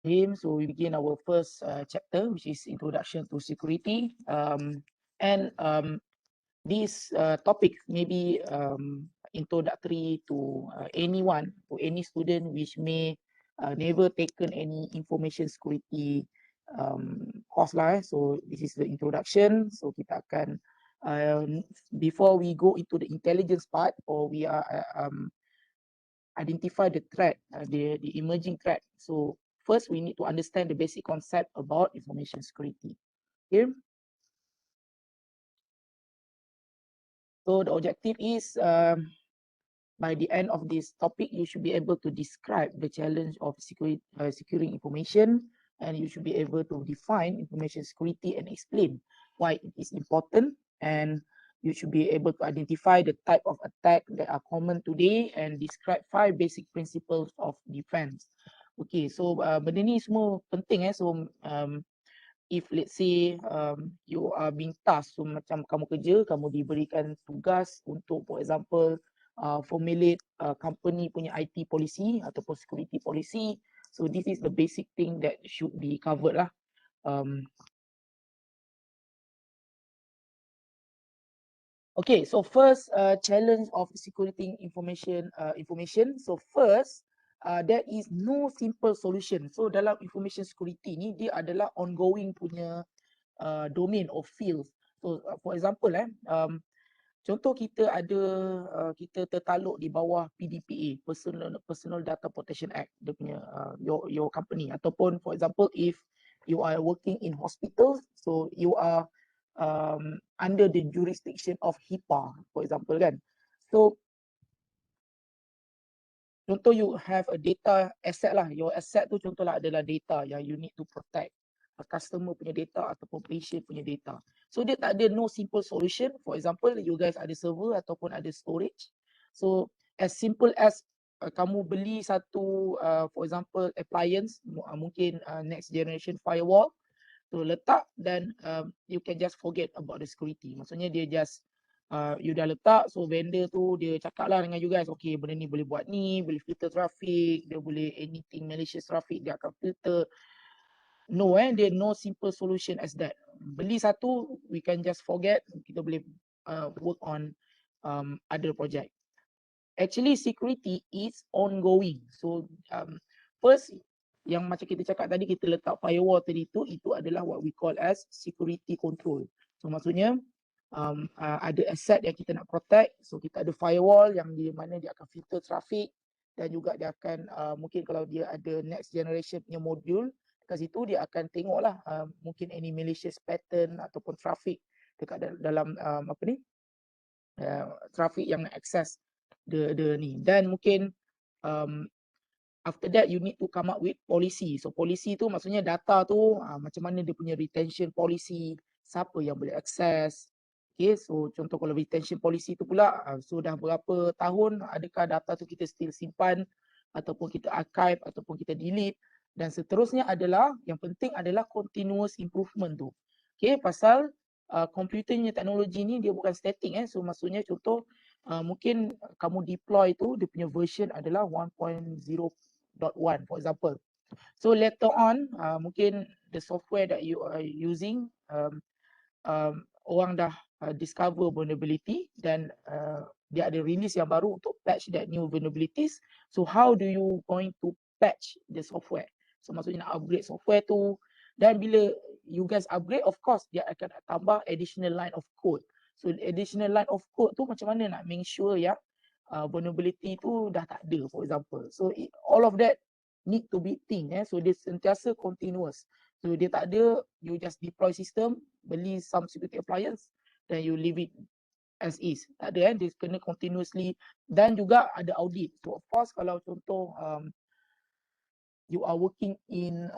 him. So we begin our first chapter, which is Introduction to Security. This topic may be introductory to anyone, to any student which may never taken any information security course lah. So this is the introduction. So kita akan before we go into the intelligence part, or we are identify the threat, the emerging threat. So first we need to understand the basic concept about information security. Okay. So the objective is by the end of this topic, you should be able to describe the challenge of securing information, and you should be able to define information security and explain why it is important, and you should be able to identify the type of attack that are common today and describe 5 basic principles of defense. Okay, so benda ni semua penting so if let's say you are being tasked, so macam kamu kerja, kamu diberikan tugas untuk for example formulate company punya IT policy ataupun security policy. So this is the basic thing that should be covered lah. Okay, so first challenge of security information. So first, there is no simple solution. So dalam information security ni dia adalah ongoing punya domain or field. So for example contoh kita ada kita tertaluk di bawah PDPA, Personal Data Protection Act, dia punya your company, ataupun for example if you are working in hospital, so you are under the jurisdiction of HIPAA, for example kan. So contoh you have a data asset lah, your asset tu contohlah adalah data yang you need to protect, customer punya data ataupun patient punya data. So dia tak ada no simple solution. For example, you guys ada server ataupun ada storage. So as simple as kamu beli satu for example appliance, mungkin next generation firewall, tu letak dan you can just forget about the security. Maksudnya dia just you dah letak, so vendor tu dia cakap lah dengan you guys, okay benda ni boleh buat ni, boleh filter traffic, dia boleh anything malicious traffic dia akan filter. No there no simple solution as that. Beli satu, we can just forget, kita boleh work on other project. Actually security is ongoing. So first yang macam kita cakap tadi, kita letak firewall tadi tu, itu adalah what we call as security control. So maksudnya ada asset yang kita nak protect, so kita ada firewall yang di mana dia akan filter traffic, dan juga dia akan mungkin kalau dia ada next generation punya module dekat situ, dia akan tengoklah mungkin any malicious pattern ataupun traffic dekat dalam apa ni traffic yang nak access the ni. Dan mungkin after that you need to come up with policy. So policy tu maksudnya data tu macam mana dia punya retention policy, siapa yang boleh access. Okay, so contoh kalau retention policy tu pula, so dah berapa tahun adakah data tu kita still simpan, ataupun kita archive, ataupun kita delete. Dan seterusnya adalah, yang penting adalah continuous improvement tu. Okay, pasal komputernya teknologi ni dia bukan static so maksudnya contoh mungkin kamu deploy tu, dia punya version adalah 1.0.1 for example. So later on mungkin the software that you are using orang dah discover vulnerability, dan dia ada release yang baru untuk patch that new vulnerabilities. So how do you going to patch the software? So maksudnya nak upgrade software tu, dan bila you guys upgrade, of course dia akan tambah additional line of code. So additional line of code tu macam mana nak make sure yang vulnerability tu dah tak ada, for example. So all of that need to be think so dia sentiasa continuous. So dia tak ada you just deploy system, beli some security appliance, then you leave it as is. Tak ada dia kena continuously, dan juga ada audit. So of course kalau contoh you are working in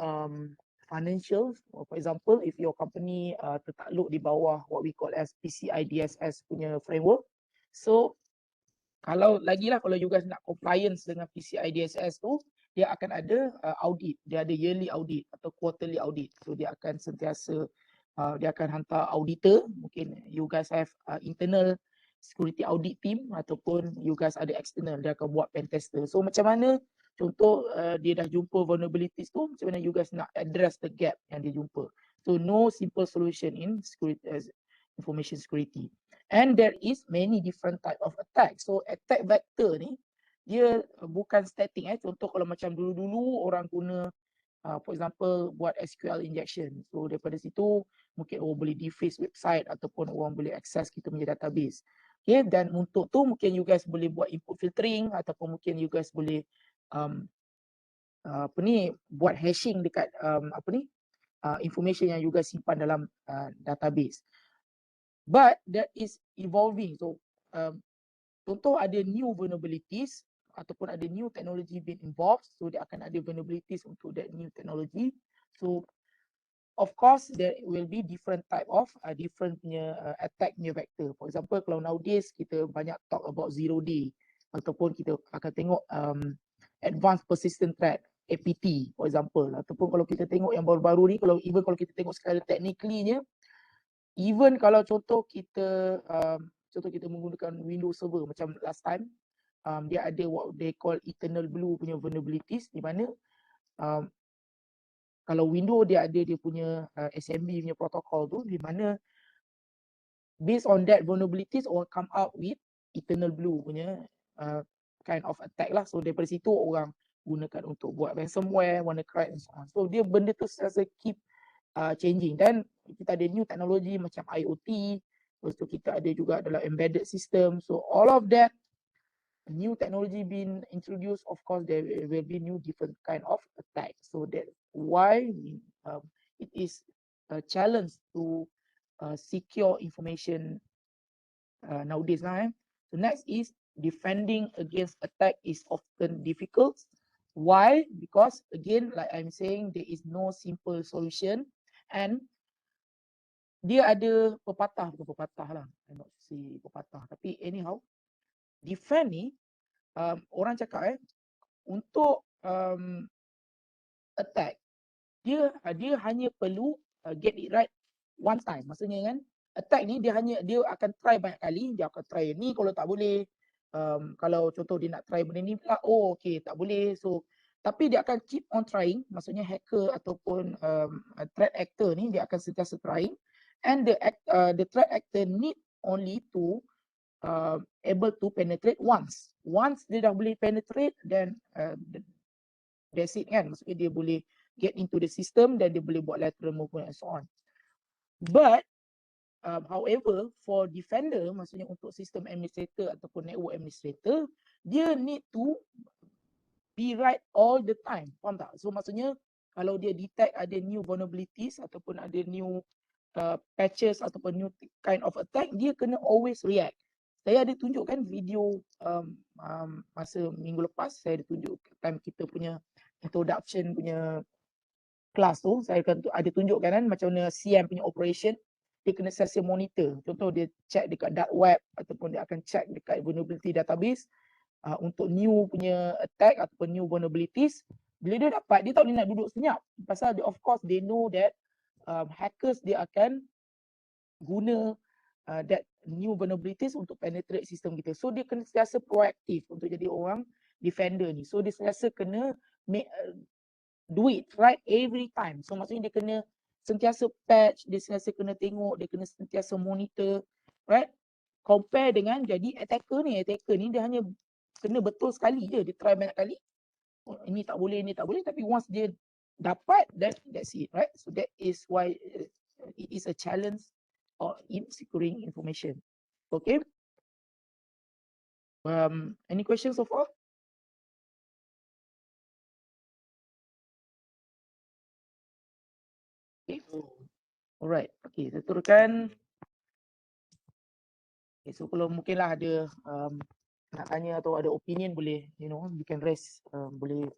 financials, for example if your company tertakluk di bawah what we call as PCI DSS punya framework, so kalau you guys nak compliance dengan PCI DSS tu, dia akan ada audit, dia ada yearly audit atau quarterly audit. So dia akan sentiasa dia akan hantar auditor, mungkin you guys have internal security audit team ataupun you guys ada external, dia akan buat pen tester. So macam mana contoh dia dah jumpa vulnerabilities tu, macam mana you guys nak address the gap yang dia jumpa. So no simple solution in security, information security. And there is many different type of attack. So attack vector ni dia bukan static. Contoh kalau macam dulu-dulu orang guna for example buat SQL injection. So daripada situ mungkin orang boleh deface website ataupun orang boleh access kita punya database. Okay, dan untuk tu mungkin you guys boleh buat input filtering ataupun mungkin you guys boleh buat hashing dekat information yang you guys simpan dalam database. But that is evolving. So contoh ada new vulnerabilities ataupun ada new technology being involved, so dia akan ada vulnerabilities untuk that new technology. So of course there will be different type of different punya attack punya vector. For example kalau nowadays kita banyak talk about zero day ataupun kita akan tengok advanced persistent threat, APT for example, ataupun kalau kita tengok yang baru-baru ni, kalau kita tengok secara technically-nya, even kalau contoh kita menggunakan Windows Server macam last time, dia ada what they call eternal blue punya vulnerabilities, di mana kalau Windows dia ada dia punya SMB punya protocol tu, di mana based on that vulnerabilities orang come out with eternal blue punya kind of attack lah. So daripada situ orang gunakan untuk buat ransomware, WannaCry and so on. So dia benda tu sentiasa keep changing. Dan kita ada new teknologi macam IoT, lepas tu kita ada juga dalam embedded system. So all of that new technology being introduced, of course there will be new different kind of attack. So that's why it is a challenge to secure information nowadays now. So next is defending against attack is often difficult. Why? Because again, like I'm saying, there is no simple solution, and dia ada pepatah, bukan pepatah lah, I'm not say pepatah, tapi anyhow, defend ni orang cakap untuk attack dia hanya perlu get it right one time. Maksudnya kan attack ni dia akan try banyak kali, dia akan try ni, kalau tak boleh kalau contoh dia nak try benda ni pula, oh okay tak boleh, so tapi dia akan keep on trying. Maksudnya hacker ataupun threat actor ni dia akan sentiasa trying, and the threat actor need only to able to penetrate once dia dah boleh penetrate, then that's it kan. Maksudnya dia boleh get into the system dan dia boleh buat lateral movement and so on. But however for defender, maksudnya untuk system administrator ataupun network administrator, dia need to be right all the time. Faham tak? So maksudnya kalau dia detect ada new vulnerabilities ataupun ada new patches ataupun new kind of attack, dia kena always react. Saya ada tunjukkan video masa minggu lepas, saya ada tunjuk time kita punya introduction punya kelas tu, saya ada tunjukkan kan macam mana CM punya operation. Dia kena sentiasa monitor. Contoh dia check dekat dark web ataupun dia akan check dekat vulnerability database untuk new punya attack ataupun new vulnerabilities. Bila dia dapat, dia tak boleh nak duduk senyap. Pasal dia, of course they know that hackers dia akan guna that new vulnerabilities untuk penetrate sistem kita. So dia kena sentiasa proaktif untuk jadi orang defender ni. So dia sentiasa kena do it right every time. So maksudnya dia kena sentiasa patch, dia sentiasa kena tengok, dia kena sentiasa monitor, right? Compare dengan jadi attacker ni dia hanya kena betul sekali je, dia try banyak kali. Oh, ini tak boleh, tapi once dia dapat, that's it, right? So that is why it is a challenge in securing information. Okay. Any questions so far? Okay. Alright. Okay, saya turunkan. Okay, so kalau mungkinlah ada nak tanya atau ada opinion, boleh, you can raise, boleh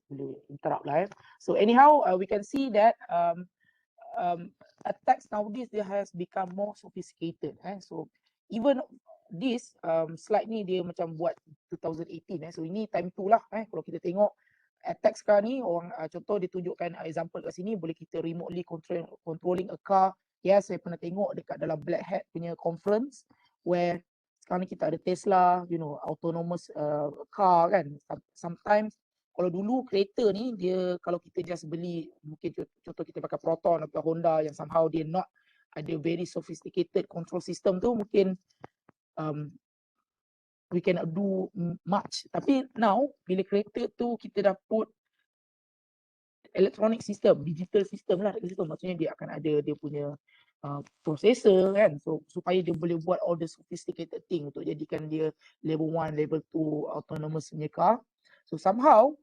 interrupt lah. So anyhow, we can see that attacks nowadays they has become more sophisticated. So even this slide ni dia macam buat 2018. So ini time 2 lah. Kalau kita tengok attack sekarang ni, orang contoh dia tunjukkan example kat sini, boleh kita remotely controlling a car. Yes, saya pernah tengok dekat dalam Black Hat punya conference, where sekarang ni kita ada Tesla, autonomous car kan. Sometimes Kalau dulu kereta ni dia kalau kita just beli, mungkin contoh kita pakai Proton atau Honda yang somehow dia not ada very sophisticated control system tu, mungkin um, we cannot do much. Tapi now bila kereta tu kita dah put electronic system, digital system lah dekat situ, maksudnya dia akan ada dia punya processor kan, so supaya dia boleh buat all the sophisticated thing untuk jadikan dia level 1, level 2 autonomous punya car. So somehow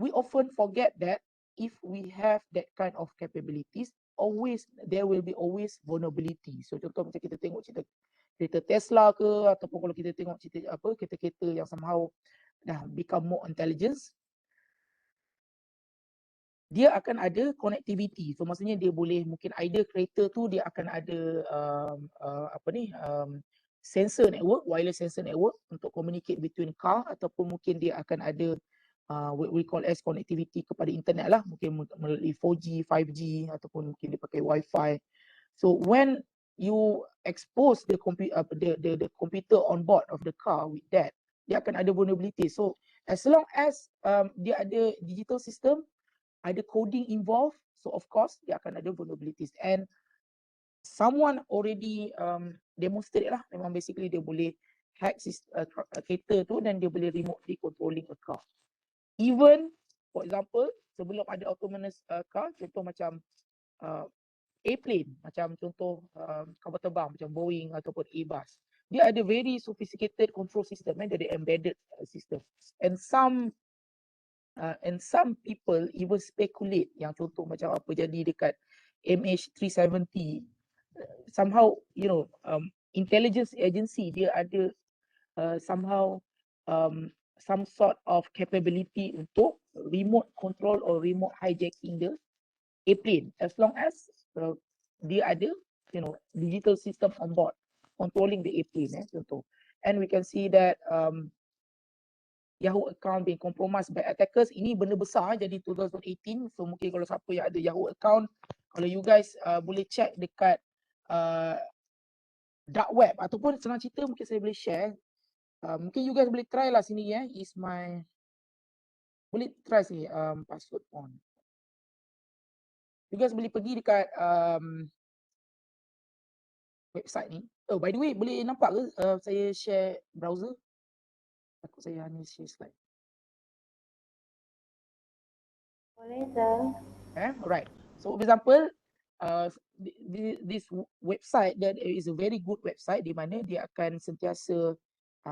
we often forget that if we have that kind of capabilities, always there will be always vulnerability. So contoh macam kita tengok kereta Tesla ke, ataupun kalau kita tengok kereta-kereta yang somehow dah become more intelligence, dia akan ada connectivity. So maksudnya dia boleh, mungkin either kereta tu dia akan ada sensor network, wireless sensor network untuk communicate between car, ataupun mungkin dia akan ada what we call as connectivity kepada internet lah, mungkin melalui 4G, 5G, ataupun mungkin dia pakai Wi-Fi. So when you expose the computer on board of the car with that, dia akan ada vulnerability. So as long as dia ada digital system, ada coding involved, so of course dia akan ada vulnerabilities. And someone already demonstrate lah, memang basically dia boleh hack kereta tu dan dia boleh remotely controlling a car. Even for example, sebelum ada autonomous car, contoh macam airplane, macam contoh kapal terbang macam Boeing ataupun Airbus, dia ada very sophisticated control system, dia ada embedded system. And some people even speculate yang contoh macam apa jadi dekat MH370, somehow intelligence agency dia ada somehow some sort of capability untuk remote control or remote hijacking the airplane, as long as dia ada digital system on board controlling the airplane contoh. And we can see that Yahoo account being compromised by attackers. Ini benda besar jadi 2018. So mungkin kalau siapa yang ada Yahoo account, kalau you guys boleh check dekat dark web, ataupun senang cerita mungkin saya boleh share. Mungkin you guys boleh try lah sini is my, boleh try sini password on. You guys boleh pergi dekat website ni. Oh, by the way, boleh nampak ke saya share browser? Takut saya hanya share slide. Boleh, sir. Alright. So for example, this website that is a very good website di mana dia akan sentiasa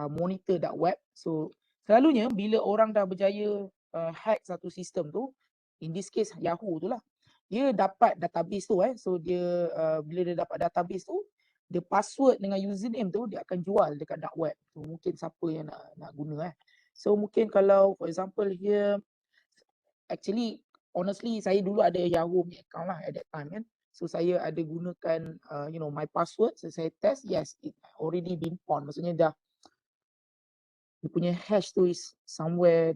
monitor dark web. So selalunya bila orang dah berjaya hack satu sistem tu, in this case Yahoo tu lah, dia dapat database tu so dia bila dia dapat database tu, the password dengan username tu dia akan jual dekat dark web. So mungkin siapa yang nak guna So mungkin kalau for example here, actually honestly saya dulu ada Yahoo account lah at that time kan. So saya ada gunakan my password, so saya test, yes, it already been pawned. Maksudnya dah dia punya hash tu is somewhere,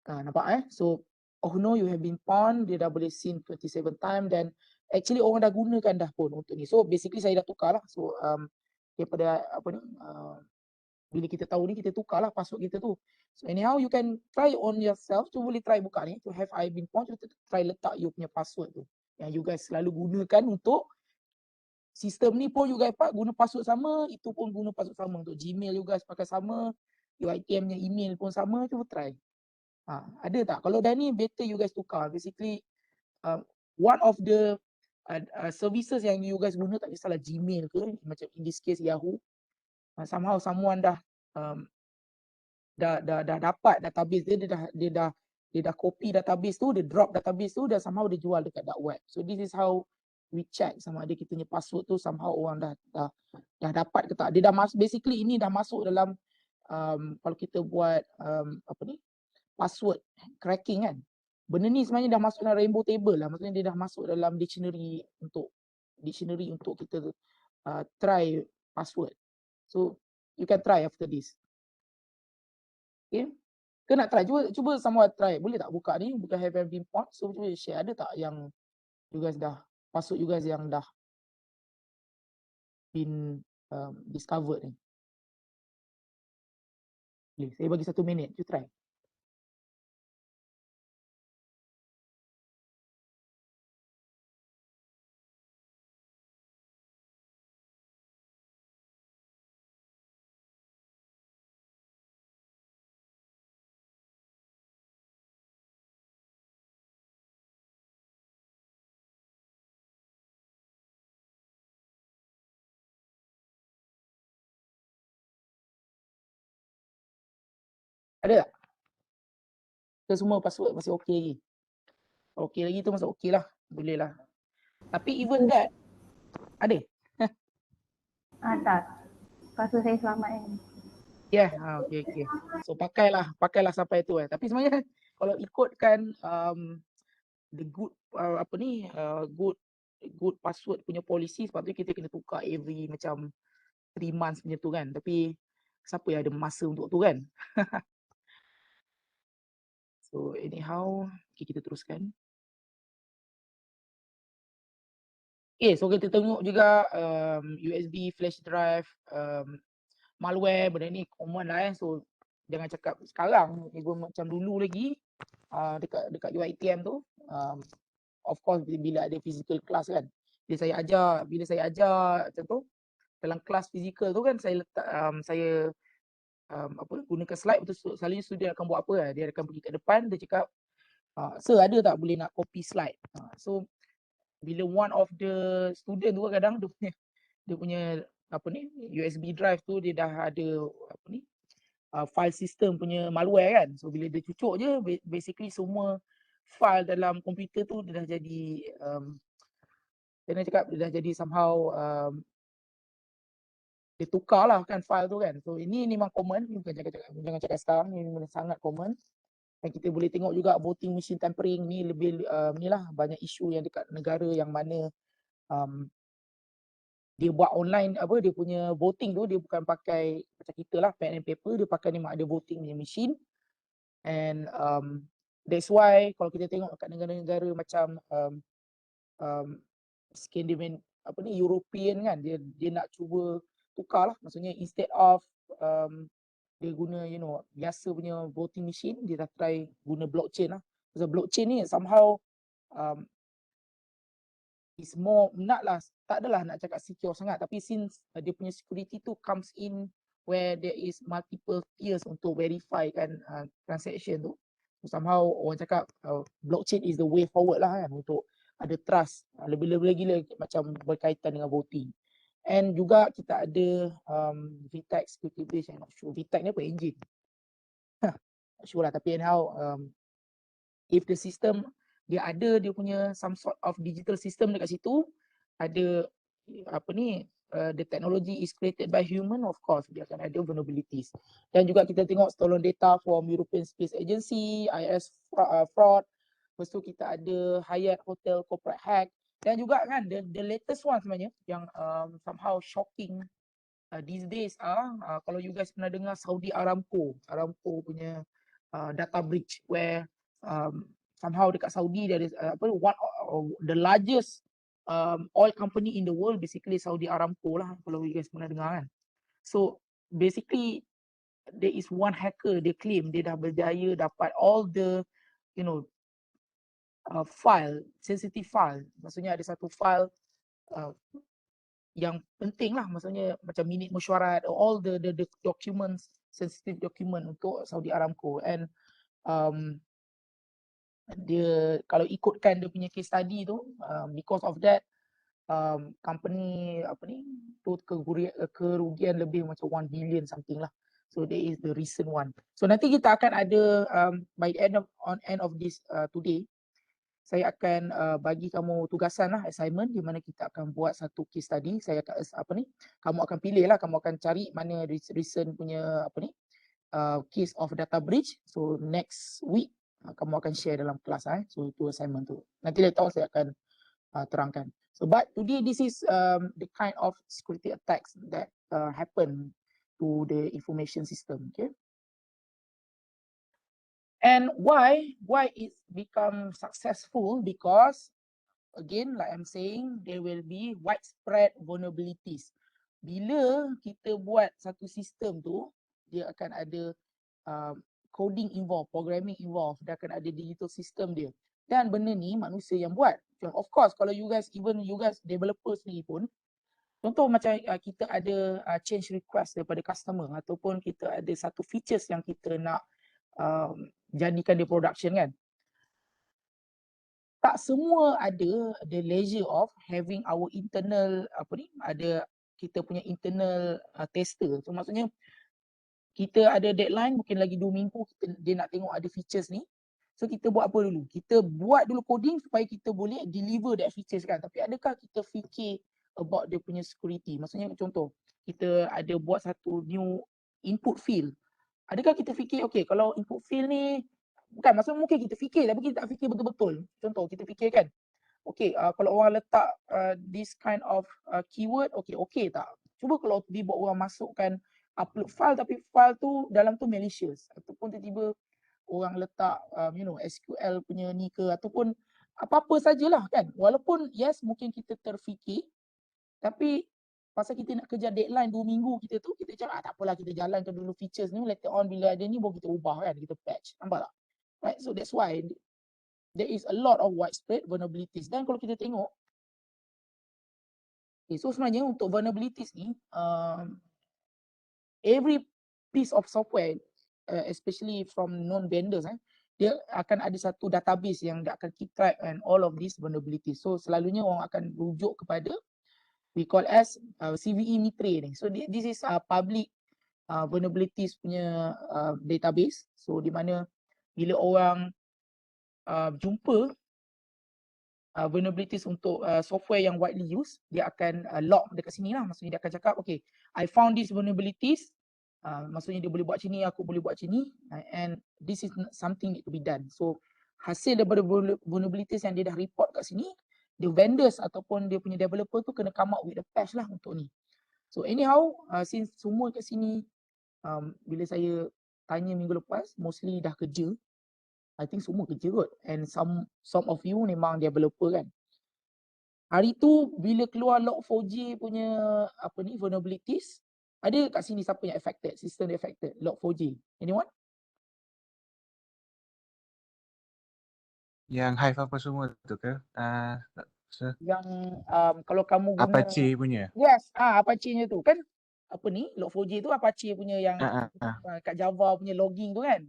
nampak so oh no, you have been pawned, dia dah boleh seen 27 time, dan actually orang dah gunakan dah pun untuk ni. So basically saya dah tukar lah. So daripada bila kita tahu ni, kita tukar lah password kita tu. So anyhow, you can try on yourself. Tu boleh try buka ni. To have I been pawned, tu try letak you punya password tu, yang you guys selalu gunakan untuk sistem ni pun you guys guna password sama, itu pun guna password sama. Untuk Gmail you guys pakai sama, UiTM nya email pun sama, cuba try. Ada tak? Kalau dah ni, better you guys tukar. Basically, one of the services yang you guys guna, tak kisahlah Gmail ke, macam in this case Yahoo, somehow someone dah dapat database dia dah copy database tu, dia drop database tu, dan somehow dia jual dekat dark web. So this is how we check sama ada kita punya password tu somehow orang dah dapat ke tak. Dia dah masuk, basically ini dah masuk dalam kalau kita buat password cracking kan. Benda ni sebenarnya dah masuk dalam rainbow table lah. Maksudnya dia dah masuk dalam dictionary untuk kita try password. So you can try after this. Okay. Ke nak try? Cuba semua try. Boleh tak buka ni? Bukan have been pawned. So cuba share. Ada tak yang you guys dah, password you guys yang dah been discovered ni? Boleh. Saya bagi 1 minit. You try. Ada tak? Ke semua password masih okey lagi? Okey lagi tu masuk okey lah, boleh lah. Tapi even that, ada? Tak. Password saya selamat kan. Yeah, okey. So pakailah sampai tu Tapi sebenarnya kalau ikutkan the good good password punya policy, sepatutnya kita kena tukar every macam 3 months punya tu kan. Tapi siapa yang ada masa untuk tu kan? So anyhow, okay, kita teruskan. Okay, so kita tengok juga USB flash drive, malware, benda ni common lah So jangan cakap sekarang, even macam dulu lagi dekat UiTM tu, of course bila ada physical class kan. Bila saya ajar macam tu, dalam kelas fizikal tu kan saya letak gunakan slide betul. Selalunya student akan buat apa dia akan pergi kat depan, dia cakap sir ada tak boleh nak copy slide. So bila one of the student tu kadang dia punya USB drive tu dia dah ada file system punya malware kan. So bila dia cucuk je basically semua file dalam komputer tu dia dah jadi dia dah jadi somehow dia tukar lah kan file tu kan. So ini memang common, jangan cakap sekarang, ini memang sangat common. Dan kita boleh tengok juga voting machine tampering ni lebih ni lah banyak isu yang dekat negara yang mana dia buat online dia punya voting tu dia bukan pakai macam kita lah pen and paper, dia pakai memang ada voting punya machine. And that's why kalau kita tengok kat negara-negara macam Scandinavian European kan, dia nak cuba tukar lah, maksudnya instead of dia guna biasa punya voting machine, dia dah try guna blockchain lah. Pasal blockchain ni somehow is more tak adalah nak cakap secure sangat, tapi since dia punya security tu comes in where there is multiple tiers untuk verify kan transaction tu. So somehow orang cakap blockchain is the way forward lah kan untuk ada trust lebih-lebih lagi macam berkaitan dengan voting. And juga kita ada VTAC security base, I'm not sure VTAC ni apa engine. Not sure lah, tapi anyhow if the system dia ada dia punya some sort of digital system dekat situ, ada the technology is created by human, of course dia akan ada vulnerabilities. Dan juga kita tengok stolen data from European Space Agency, IS fraud, lepas tu kita ada Hyatt Hotel corporate hack, dan juga kan the latest one sebenarnya yang somehow shocking these days kalau you guys pernah dengar Saudi Aramco punya data breach where somehow dekat Saudi there is one the largest oil company in the world, basically Saudi Aramco lah kalau you guys pernah dengar kan. So basically there is one hacker, dia claim dia dah berjaya dapat all the file, sensitive file, maksudnya ada satu file yang penting lah, maksudnya macam minit mesyuarat, all the documents, sensitive document untuk Saudi Aramco. And dia kalau ikutkan dia punya case study tu, because of that company tu kerugian lebih macam 1 billion something lah. So that is the recent one. So nanti kita akan ada by the end of this today, saya akan bagi kamu tugasan lah, assignment, di mana kita akan buat satu case study. Saya akan kamu akan pilih lah, kamu akan cari mana recent punya case of data breach. So next week kamu akan share dalam kelas so itu assignment tu. Nanti later saya akan terangkan. So but today this is the kind of security attacks that happen to the information system. Okay. And why it's become successful? Because again, like I'm saying, there will be widespread vulnerabilities. Bila kita buat satu sistem tu, dia akan ada coding involved, programming involved, dia akan ada digital system dia. Dan benda ni manusia yang buat. Of course, kalau you guys developers ni pun, contoh macam kita ada change request daripada customer ataupun kita ada satu features yang kita nak jadikan dia production kan. Tak semua ada the leisure of having our internal ada kita punya internal tester. So maksudnya kita ada deadline mungkin lagi 2 minggu dia nak tengok ada features ni. So kita buat apa dulu? Kita buat dulu coding supaya kita boleh deliver that features kan. Tapi adakah kita fikir about dia punya security? Maksudnya contoh, kita ada buat satu new input field. Adakah kita fikir okay kalau input field ni bukan maksudnya mungkin kita fikir tapi kita tak fikir betul-betul. Contoh kita fikir kan, okay kalau orang letak this kind of keyword, okay tak? Cuba kalau tiba orang masukkan upload file tapi file tu dalam tu malicious ataupun tiba-tiba orang letak SQL punya ni ke ataupun apa-apa sajalah kan. Walaupun yes mungkin kita terfikir tapi pasal kita nak kejar deadline 2 minggu kita tu kita cakap tak apalah kita jalankan dulu features ni later on bila ada ni baru kita ubah kan, kita patch. Nampak tak? Right, so that's why there is a lot of widespread vulnerabilities. Dan kalau kita tengok so sebenarnya untuk vulnerabilities ni every piece of software especially from known vendors dia akan ada satu database yang dia akan keep track and all of these vulnerabilities. So selalunya orang akan rujuk kepada we call as CVE Mitre ni. So this is public vulnerabilities punya database. So di mana bila orang jumpa vulnerabilities untuk software yang widely used, dia akan log dekat sini lah. Maksudnya dia akan cakap, okay, I found these vulnerabilities. Maksudnya dia boleh buat sini, aku boleh buat sini, and this is something need to be done. So hasil daripada vulnerabilities yang dia dah report kat sini, the vendors ataupun dia punya developer tu kena come up with a patch lah untuk ni. So anyhow, since semua kat sini, bila saya tanya minggu lepas, mostly dah kerja. I think semua kerja kot. And some of you memang developer kan. Hari tu bila keluar Log4j punya vulnerabilities, ada kat sini siapa yang affected, sistem dia affected, Log4j. Anyone? Yang Hive apa semua tu ke? Yang kalau kamu guna Apache punya. Yes, Apache-nya tu kan. Apa ni? Log4j tu Apache punya yang kat Java punya logging tu kan.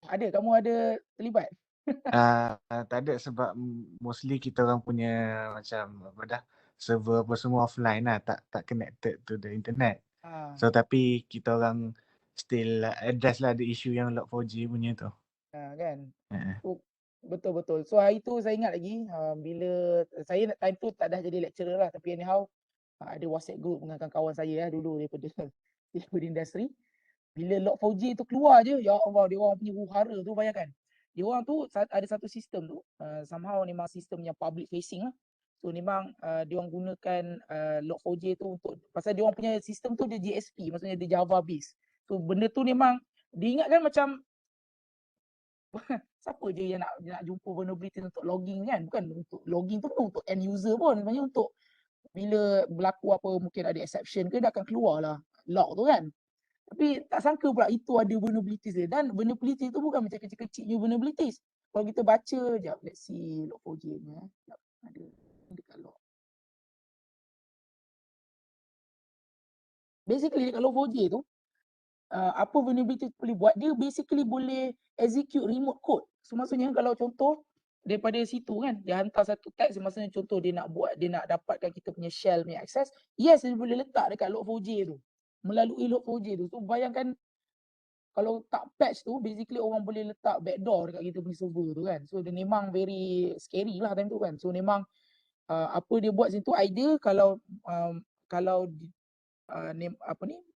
Ada, kamu ada terlibat? Tak ada sebab mostly kita orang punya macam apa dah server apa semua offline lah, tak connected to the internet. So tapi kita orang still address lah the issue yang Log4j punya tu. Kan. Betul-betul. So hari tu saya ingat lagi bila saya time tu tak dah jadi lecturer lah, tapi anyhow ada WhatsApp group dengan kawan saya dulu daripada industri. Bila Log4j tu keluar je, ya Allah, dia orang punya huru-hara tu bayangkan. Dia orang tu ada satu sistem tu, somehow memang sistem yang public facing lah. So memang dia orang gunakan Log4j tu untuk, pasal dia orang punya sistem tu dia JSP, maksudnya dia Java based. So benda tu memang diingatkan macam siapa je yang nak jumpa vulnerability untuk logging kan, bukan untuk logging tu pun untuk end user pun, sebenarnya untuk bila berlaku apa mungkin ada exception ke dia akan keluar lah log tu kan. Tapi tak sangka pula itu ada vulnerabilities dia. Dan vulnerabilities tu bukan macam kecil-kecilnya vulnerabilities. Kalau kita baca, sekejap, let's see Log4j ni. Ada dekat log. Basically dekat Log4j tu, apa vulnerability boleh buat, dia basically boleh execute remote code. So maksudnya kalau contoh, daripada situ kan, dia hantar satu teks, maksudnya contoh dia nak dapatkan kita punya shell punya access, yes dia boleh letak dekat Log4j tu. Melalui Log4j tu. So bayangkan kalau tak patch tu, basically orang boleh letak backdoor dekat kita punya server tu kan. So dia memang very scary lah time tu kan. So memang apa dia buat situ idea kalau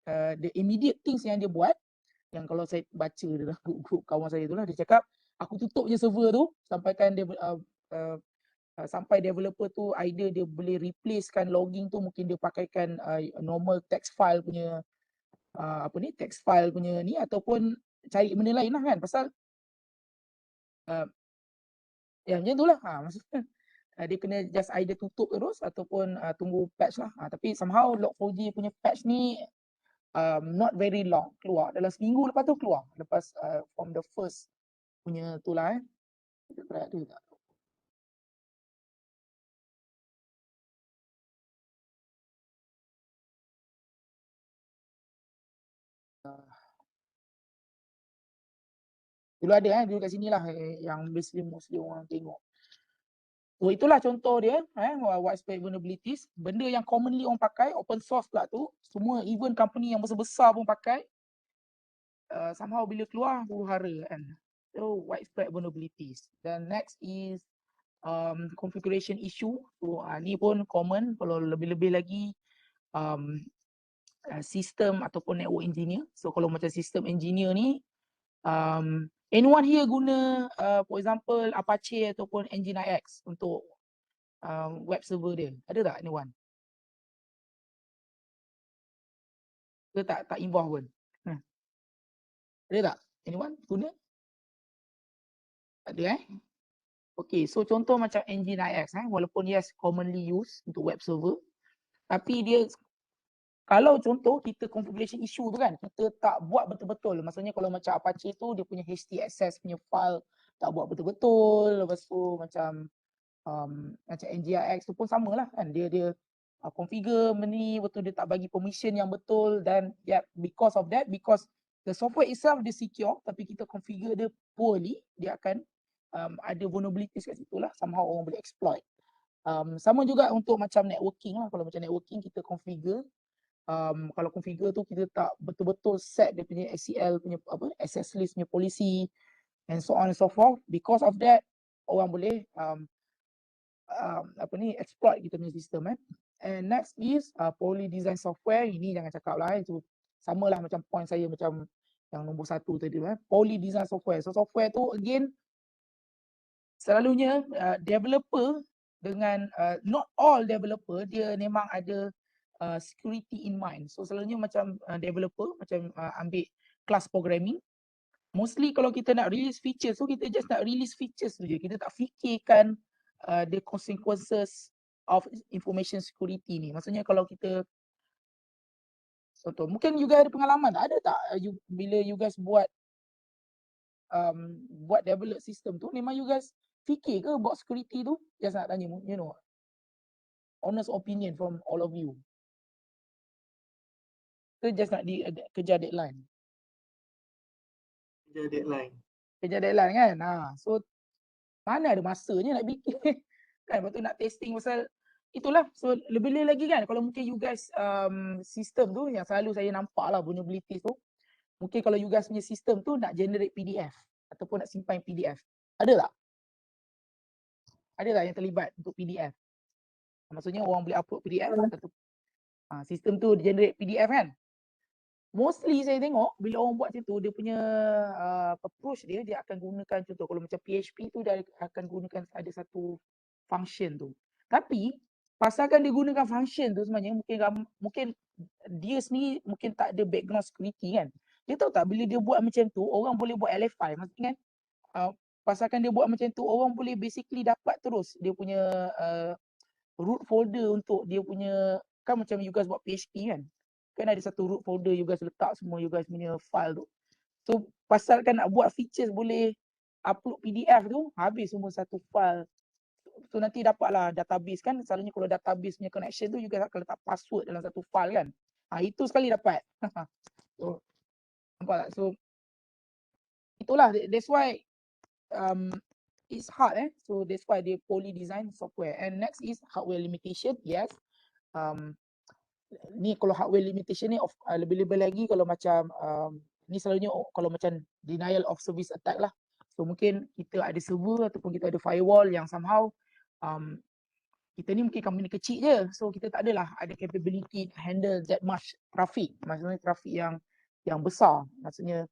the immediate things yang dia buat, yang kalau saya baca dalam grup kawan saya tu lah, dia cakap aku tutup je server tu sampai developer tu idea dia boleh replacekan logging tu, mungkin dia pakaikan normal text file punya text file punya ni, ataupun cari benda lain lah kan, pasal macam tu lah maksudnya dia kena just either tutup terus ataupun tunggu patch lah. Tapi somehow Log4j punya patch ni not very long, keluar dalam seminggu lepas tu keluar, lepas from the first punya tu lah kita try ada tak. Dulu ada dulu kat sini lah yang basically mostly orang tengok. So itulah contoh dia widespread vulnerabilities. Benda yang commonly orang pakai, open source pula tu, semua even company yang besar-besar pun pakai. somehow bila keluar huru-hara kan. So widespread vulnerabilities. Then next is configuration issue. So ni pun common kalau lebih-lebih lagi sistem ataupun network engineer. So kalau macam sistem engineer ni, anyone here guna for example Apache ataupun Nginx untuk web server dia? Ada tak anyone? Ke tak involve pun? Ada tak? Anyone guna? Ada Okay, so contoh macam Nginx walaupun yes commonly used untuk web server, tapi dia kalau contoh kita configuration issue tu kan, kita tak buat betul-betul. Maksudnya kalau macam Apache tu dia punya htaccess punya file tak buat betul-betul. Lepas tu macam Nginx tu pun samalah kan, dia configure ni betul, dia tak bagi permission yang betul, dan because of that, because the software itself dia secure tapi kita configure dia poorly, dia akan ada vulnerabilities kat situ lah, somehow orang boleh exploit. Sama juga untuk macam networking lah. Kalau macam networking kita configure, kalau configure tu kita tak betul-betul set dia punya ACL punya access list punya policy and so on and so forth. Because of that, orang boleh exploit kita punya sistem. And next is poorly design software. Ini jangan cakap lah, itu sama lah macam point saya macam yang nombor 1 tadi. Poorly design software. So software tu again selalunya developer dengan not all developer dia memang ada security in mind. So selalunya macam developer macam ambil kelas programming, mostly kalau kita nak release features, so kita just nak release features tu je. Kita tak fikirkan the consequences of information security ni. Maksudnya kalau kita contoh, mungkin you guys ada pengalaman tak? Ada tak bila you guys buat develop system tu, memang you guys fikir ke about security tu? Just nak tanya, you know, honest opinion from all of you. Ke just nak kejar deadline? Kejar deadline kan? So mana ada masanya nak fikir kan, lepas tu nak testing pasal itulah. So lebih-lebih lagi kan, kalau mungkin you guys sistem tu yang selalu saya nampak lah vulnerability tu, mungkin kalau you guys punya sistem tu nak generate PDF ataupun nak simpan PDF, ada tak? Ada tak yang terlibat untuk PDF? Maksudnya orang boleh upload PDF atau sistem tu generate PDF kan? Mostly saya tengok bila orang buat macam tu, dia punya approach dia akan gunakan, contoh kalau macam PHP tu dia akan gunakan ada satu function tu. Tapi pasalkan dia gunakan function tu sebenarnya mungkin dia sendiri mungkin tak ada background security kan. Dia tahu tak bila dia buat macam tu orang boleh buat LFI, maksudnya kan pasalkan dia buat macam tu orang boleh basically dapat terus dia punya root folder untuk dia punya, kan macam you guys buat PHP kan ada satu root folder you guys letak semua you guys punya file tu. So pasalkan nak buat features boleh upload PDF tu, habis semua satu file. So nanti dapatlah database kan, selalunya kalau database punya connection tu you guys akan letak password dalam satu file kan. Itu sekali dapat. So nampak tak? So itulah, that's why it's hard so that's why they poorly design software. And next is hardware limitation. Yes, ni kalau hardware limitation ni lebih-lebih lagi kalau macam ni selalunya kalau macam denial of service attack lah. So mungkin kita ada server ataupun kita ada firewall yang somehow kita ni mungkin company kecil je, so kita tak adalah ada capability to handle that much traffic, maksudnya traffic yang besar. Maksudnya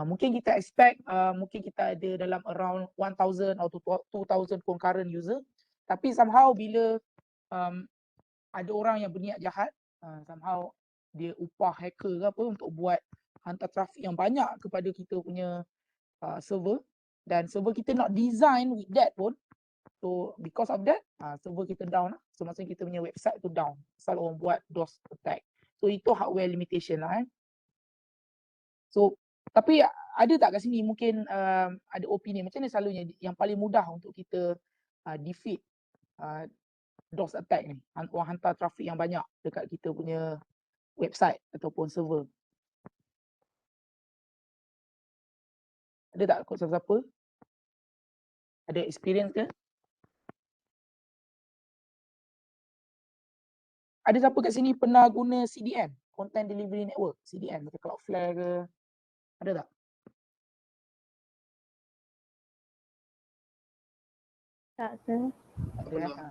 mungkin kita expect mungkin kita ada dalam around 1000 atau 2000 concurrent user, tapi somehow bila ada orang yang berniat jahat, somehow dia upah hacker ke apa untuk buat hantar trafik yang banyak kepada kita punya server, dan server kita not design with that pun. So because of that server kita down lah. So maksudnya kita punya website tu down pasal orang buat DOS attack. So itu hardware limitation lah So tapi ada tak kat sini mungkin ada opinion macam ni selalunya yang paling mudah untuk kita defeat DOS attack ni, orang hantar trafik yang banyak dekat kita punya website ataupun server? Ada tak kot siapa-siapa? Ada experience ke? Ada siapa kat sini pernah guna CDN, Content Delivery Network, CDN macam Cloudflare ke? Ada tak? Tak ada. Tak ada ha.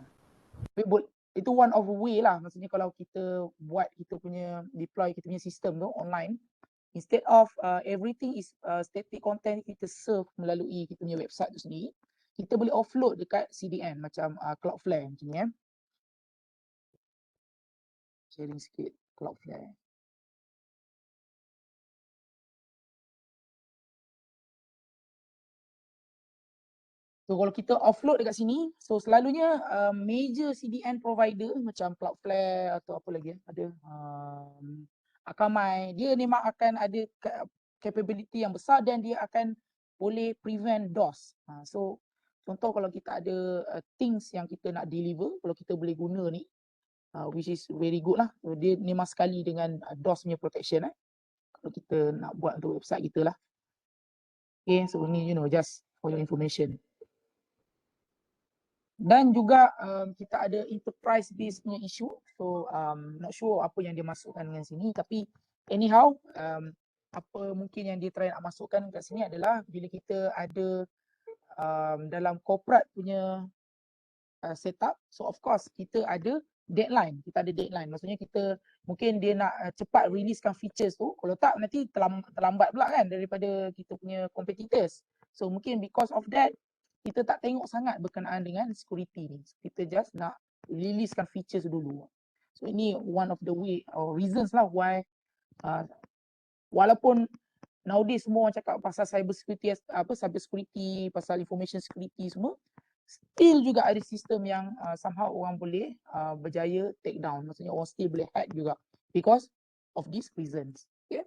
Tapi itu one of the way lah. Maksudnya kalau kita buat kita punya deploy kita punya sistem tu online, instead of everything is static content kita serve melalui kita punya website tu sendiri, kita boleh offload dekat CDN macam Cloudflare macam ni. Sharing sikit Cloudflare. So kalau kita offload dekat sini, so selalunya major CDN provider macam Cloudflare atau apa lagi ada Akamai, dia memang akan ada capability yang besar dan dia akan boleh prevent DOS. So contoh kalau kita ada things yang kita nak deliver, kalau kita boleh guna ni, which is very good lah. So, dia memang sekali dengan DOS punya protection kalau kita nak buat untuk website kita lah. Okay, so ni just for your information. Dan juga kita ada enterprise based punya issue. So not sure apa yang dia masukkan dengan sini, tapi anyhow apa mungkin yang dia try nak masukkan kat sini adalah bila kita ada dalam corporate punya setup, so of course kita ada deadline. Kita ada deadline. Maksudnya kita mungkin dia nak cepat releasekan features tu, kalau tak nanti terlambat pula kan daripada kita punya competitors. So mungkin because of that kita tak tengok sangat berkenaan dengan security ni. Kita just nak releasekan features dulu. So ini one of the way or reasons lah why walaupun nowadays semua orang cakap pasal cyber security, pasal information security semua, still juga ada sistem yang somehow orang boleh berjaya take down. Maksudnya orang still boleh hack juga because of these reasons. Okay.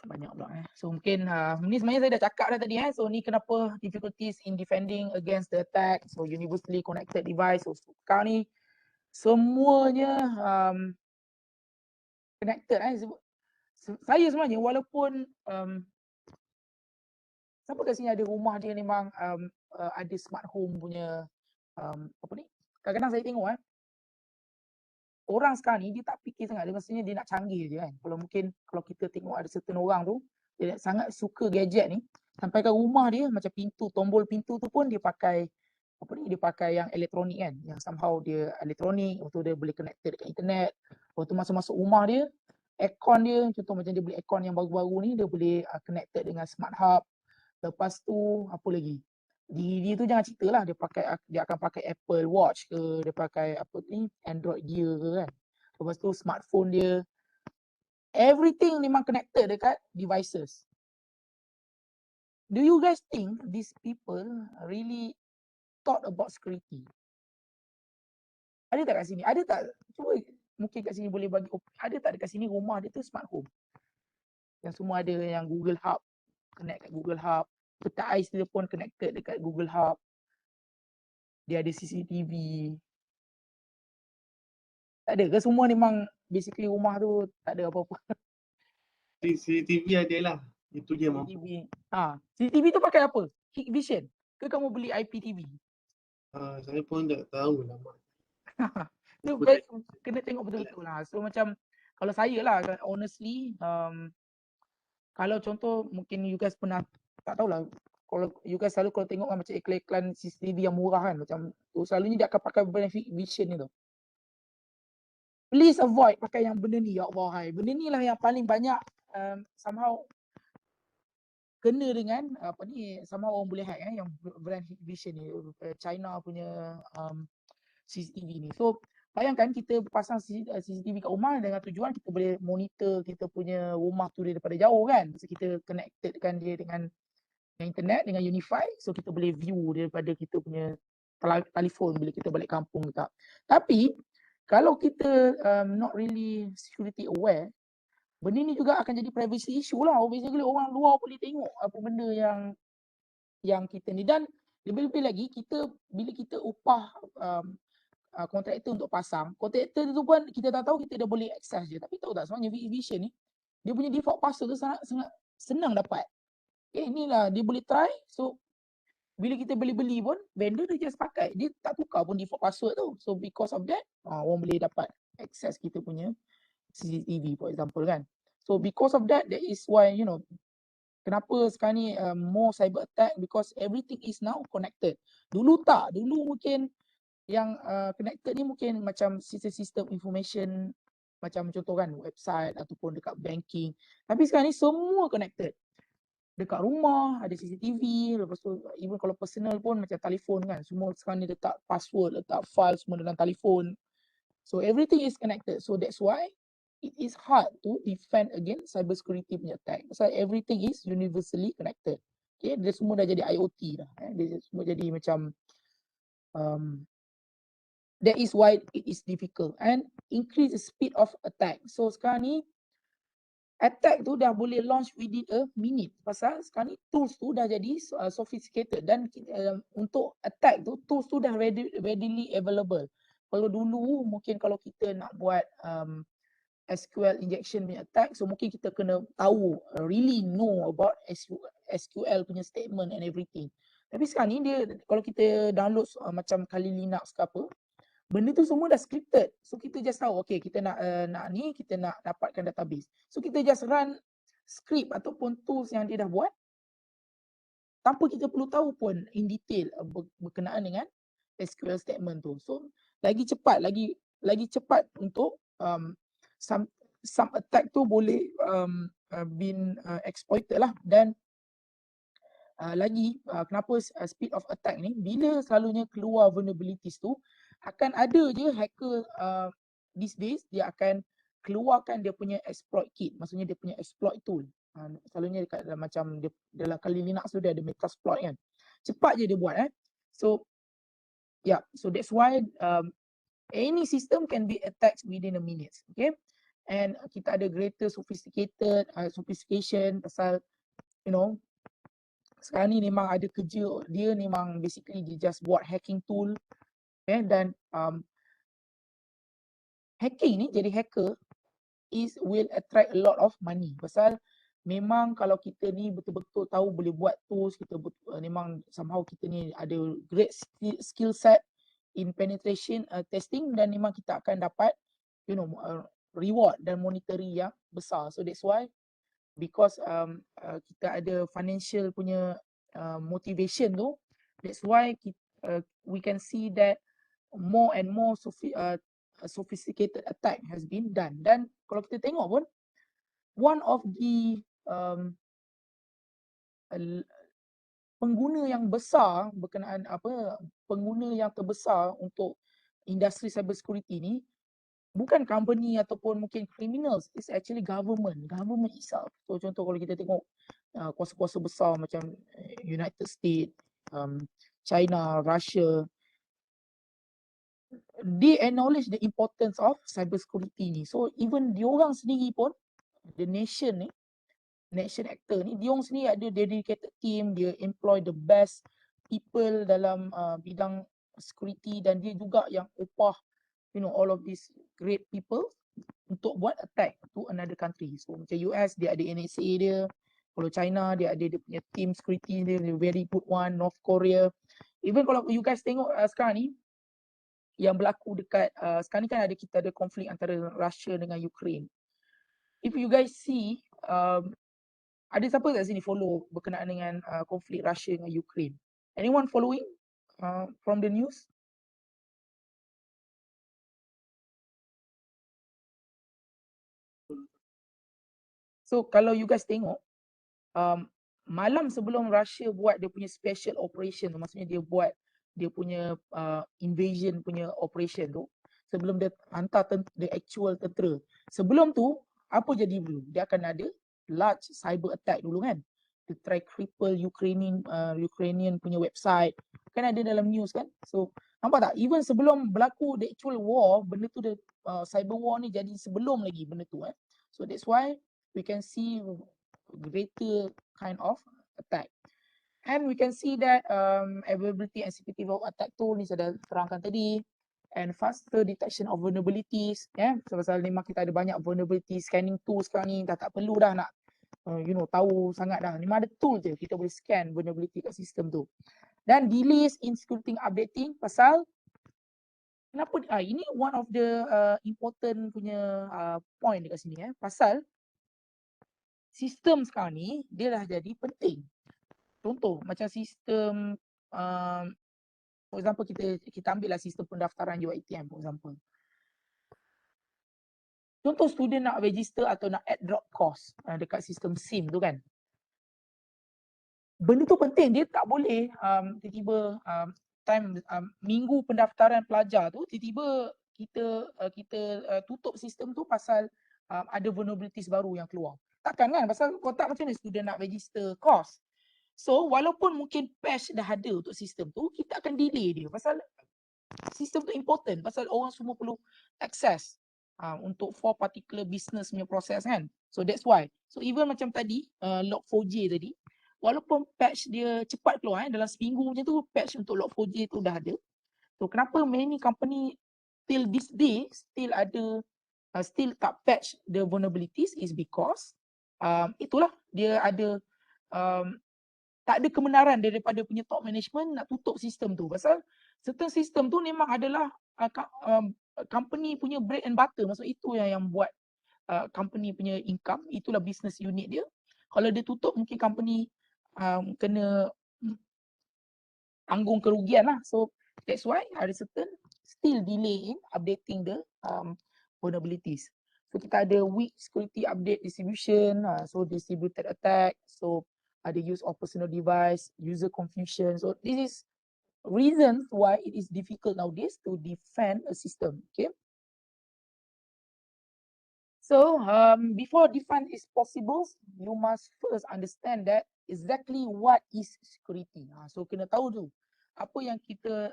Banyak pula So mungkin ni sebenarnya saya dah cakap dah tadi So ni kenapa difficulties in defending against the attack. So universally connected device. So sekarang ni semuanya connected Saya sebenarnya walaupun siapa kat sini ada rumah dia memang ada smart home punya apa ni? Kadang-kadang saya tengok orang sekarang ni dia tak fikir sangat, dia maksudnya dia nak canggih je kan. Kalau kita tengok ada certain orang tu dia sangat suka gadget ni, sampai ke rumah dia macam tombol pintu tu pun dia pakai dia pakai yang elektronik kan, yang somehow dia elektronik, untuk dia boleh connected dekat internet. Waktu masuk rumah dia, aircon dia, contoh macam dia beli aircon yang baru-baru ni, dia boleh connected dengan smart hub. Lepas tu apa lagi? Dia tu jangan cerita lah, dia akan pakai Apple Watch ke, dia pakai Android Gear ke kan. Lepas tu smartphone dia, everything memang connected dekat devices. Do you guys think these people really thought about security? Ada tak kat sini? Ada tak? Cuba mungkin kat sini boleh bagi, ada tak dekat sini rumah dia tu smart home? Yang semua ada yang Google Hub, connect kat Google Hub. Peta ais dia pun connected dekat Google Hub. Dia ada CCTV. Tak ada ke? Semua memang basically rumah tu tak ada apa-apa. CCTV ada lah. Itu je mampu. CCTV tu pakai apa? Hikvision ke kamu beli IPTV? Saya pun tak tahu lah. Tu kena tengok betul-betul lah. So macam kalau saya lah honestly kalau contoh mungkin you guys pernah tak tahulah, kalau you guys selalu kalau tengok macam iklan-iklan CCTV yang murah kan, macam tu selalunya dia akan pakai Hikvision ni tu. Please avoid pakai yang benda ni, ya Allah. Benda ni lah yang paling banyak somehow kena dengan somehow orang boleh hack yang brand Hikvision ni, China punya CCTV ni. So bayangkan kita pasang CCTV kat rumah dengan tujuan kita boleh monitor kita punya rumah tu daripada jauh kan. So kita connectedkan dia dengan internet, dengan Unify, so kita boleh view daripada kita punya telefon bila kita balik kampung ke tak. Tapi kalau kita not really security aware, benda ni juga akan jadi privacy issue lah. Basically orang luar boleh tengok apa benda yang kita ni. Dan lebih-lebih lagi bila kita upah kontraktor untuk pasang, kontraktor tu pun kita tak tahu, kita dah boleh access je. Tapi tahu tak sebenarnya Hikvision ni dia punya default password tu sangat senang dapat. Inilah dia boleh try. So bila kita beli pun vendor dia just pakai, dia tak tukar pun default password tu. So because of that orang boleh dapat access kita punya CCTV for example kan. So because of that is why kenapa sekarang ni more cyber attack, because everything is now connected. Dulu mungkin yang connected ni mungkin macam sistem information, macam contoh kan website ataupun dekat banking. Tapi sekarang ni semua connected. Dekat rumah ada CCTV, lepas tu even kalau personal pun macam telefon kan, semua sekarang ni letak password, letak file semua dalam telefon. So everything is connected. So that's why it is hard to defend against cyber security punya attack. Pasal everything is universally connected. Okay, dia semua dah jadi IoT dah. Dia semua jadi macam that is why it is difficult and increase the speed of attack. So sekarang ni attack tu dah boleh launch within a minute. Pasal sekarang ni tools tu dah jadi sophisticated dan untuk attack tu tools tu dah readily available. Kalau dulu mungkin kalau kita nak buat SQL injection punya attack, so mungkin kita kena tahu really know about SQL punya statement and everything. Tapi sekarang ni dia kalau kita download macam Kali Linux ke apa, benda tu semua dah scripted. So kita just tahu okay kita nak kita nak dapatkan database. So kita just run script ataupun tools yang dia dah buat tanpa kita perlu tahu pun in detail berkenaan dengan SQL statement tu. So lagi cepat untuk some attack tu boleh been exploited lah. Dan lagi kenapa speed of attack ni, bila selalunya keluar vulnerabilities tu akan ada je hacker these days dia akan keluarkan dia punya exploit kit, maksudnya dia punya exploit tool. Selalunya dekat macam dia, dalam Kali Linux tu dia ada Metasploit kan, cepat je dia buat so yeah, so that's why any system can be attacked within a minute. Okay, and kita ada greater sophistication pasal sekarang ni memang ada kerja dia memang basically dia just buat hacking tool. Dan hacking ni, jadi hacker will attract a lot of money. Pasal memang kalau kita ni betul-betul tahu boleh buat tools, kita memang somehow kita ni ada great skill set in penetration testing, dan memang kita akan dapat reward dan monetary yang besar. So that's why because kita ada financial punya motivation tu, that's why we can see that more and more sophisticated attack has been done. Dan kalau kita tengok pun, one of the pengguna yang besar berkenaan pengguna yang terbesar untuk industri cyber security ni bukan company ataupun mungkin criminals, it's actually government itself. So contoh kalau kita tengok kuasa-kuasa besar macam United States, China, Russia, they acknowledge the importance of cyber security ni. So even diorang sendiri pun, the nation actor ni, diorang sendiri ada dedicated team, dia employ the best people dalam bidang security, dan dia juga yang upah all of these great people untuk buat attack to another country. So macam US dia ada NSA dia, kalau China dia ada dia punya team security dia, very good one. North Korea, even kalau you guys tengok sekarang ni yang berlaku dekat sekarang ni kan kita ada konflik antara Russia dengan Ukraine. If you guys see ada siapa kat sini follow berkenaan dengan konflik Russia dengan Ukraine? Anyone following from the news? So kalau you guys tengok malam sebelum Russia buat dia punya special operation tu, maksudnya dia buat dia punya invasion punya operation tu, sebelum dia hantar the actual tentera, sebelum tu apa jadi dulu? Dia akan ada large cyber attack dulu kan, dia try cripple Ukrainian punya website, kan ada dalam news kan. So nampak tak, even sebelum berlaku the actual war, benda tu cyber war ni jadi sebelum lagi benda tu So that's why we can see greater kind of attack. And we can see that availability and security of attack tool ni saya dah terangkan tadi, and faster detection of vulnerabilities. Sebab memang kita ada banyak vulnerability scanning tools sekarang ni, dah tak perlu dah nak tahu sangat dah. Memang ada tool je kita boleh scan vulnerability kat sistem tu. Dan delays in security updating, pasal kenapa ini one of the important punya point dekat sini pasal sistem sekarang ni dia dah jadi penting. Contoh macam sistem for example kita ambil lah sistem pendaftaran UiTM for example. Contoh student nak register atau nak add drop course dekat sistem SIM tu kan. Benda tu penting, dia tak boleh tiba-tiba minggu pendaftaran pelajar tu tiba-tiba kita tutup sistem tu pasal ada vulnerabilities baru yang keluar. Takkan kan, pasal kau tak macam mana student nak register course. So walaupun mungkin patch dah ada untuk sistem tu, kita akan delay dia pasal sistem tu important, pasal orang semua perlu access untuk for particular business punya proses kan. So that's why. So even macam tadi Log4j tadi, walaupun patch dia cepat keluar dalam seminggu macam tu, patch untuk Log4j tu dah ada. So kenapa many company till this day still ada still tak patch the vulnerabilities is because itulah dia ada tak ada kebenaran daripada punya top management nak tutup sistem tu. Pasal certain sistem tu memang adalah company punya bread and butter. Maksud itu yang buat company punya income, itulah business unit dia. Kalau dia tutup mungkin company kena tanggung kerugian lah. So that's why ada certain still delay in updating the vulnerabilities. So kita ada weak security update distribution, so distributed attack, so ada use of personal device, user confusion. So this is reasons why it is difficult nowadays to defend a system. Okay. So before defend is possible, you must first understand that exactly what is security. So kena tahu tu apa yang kita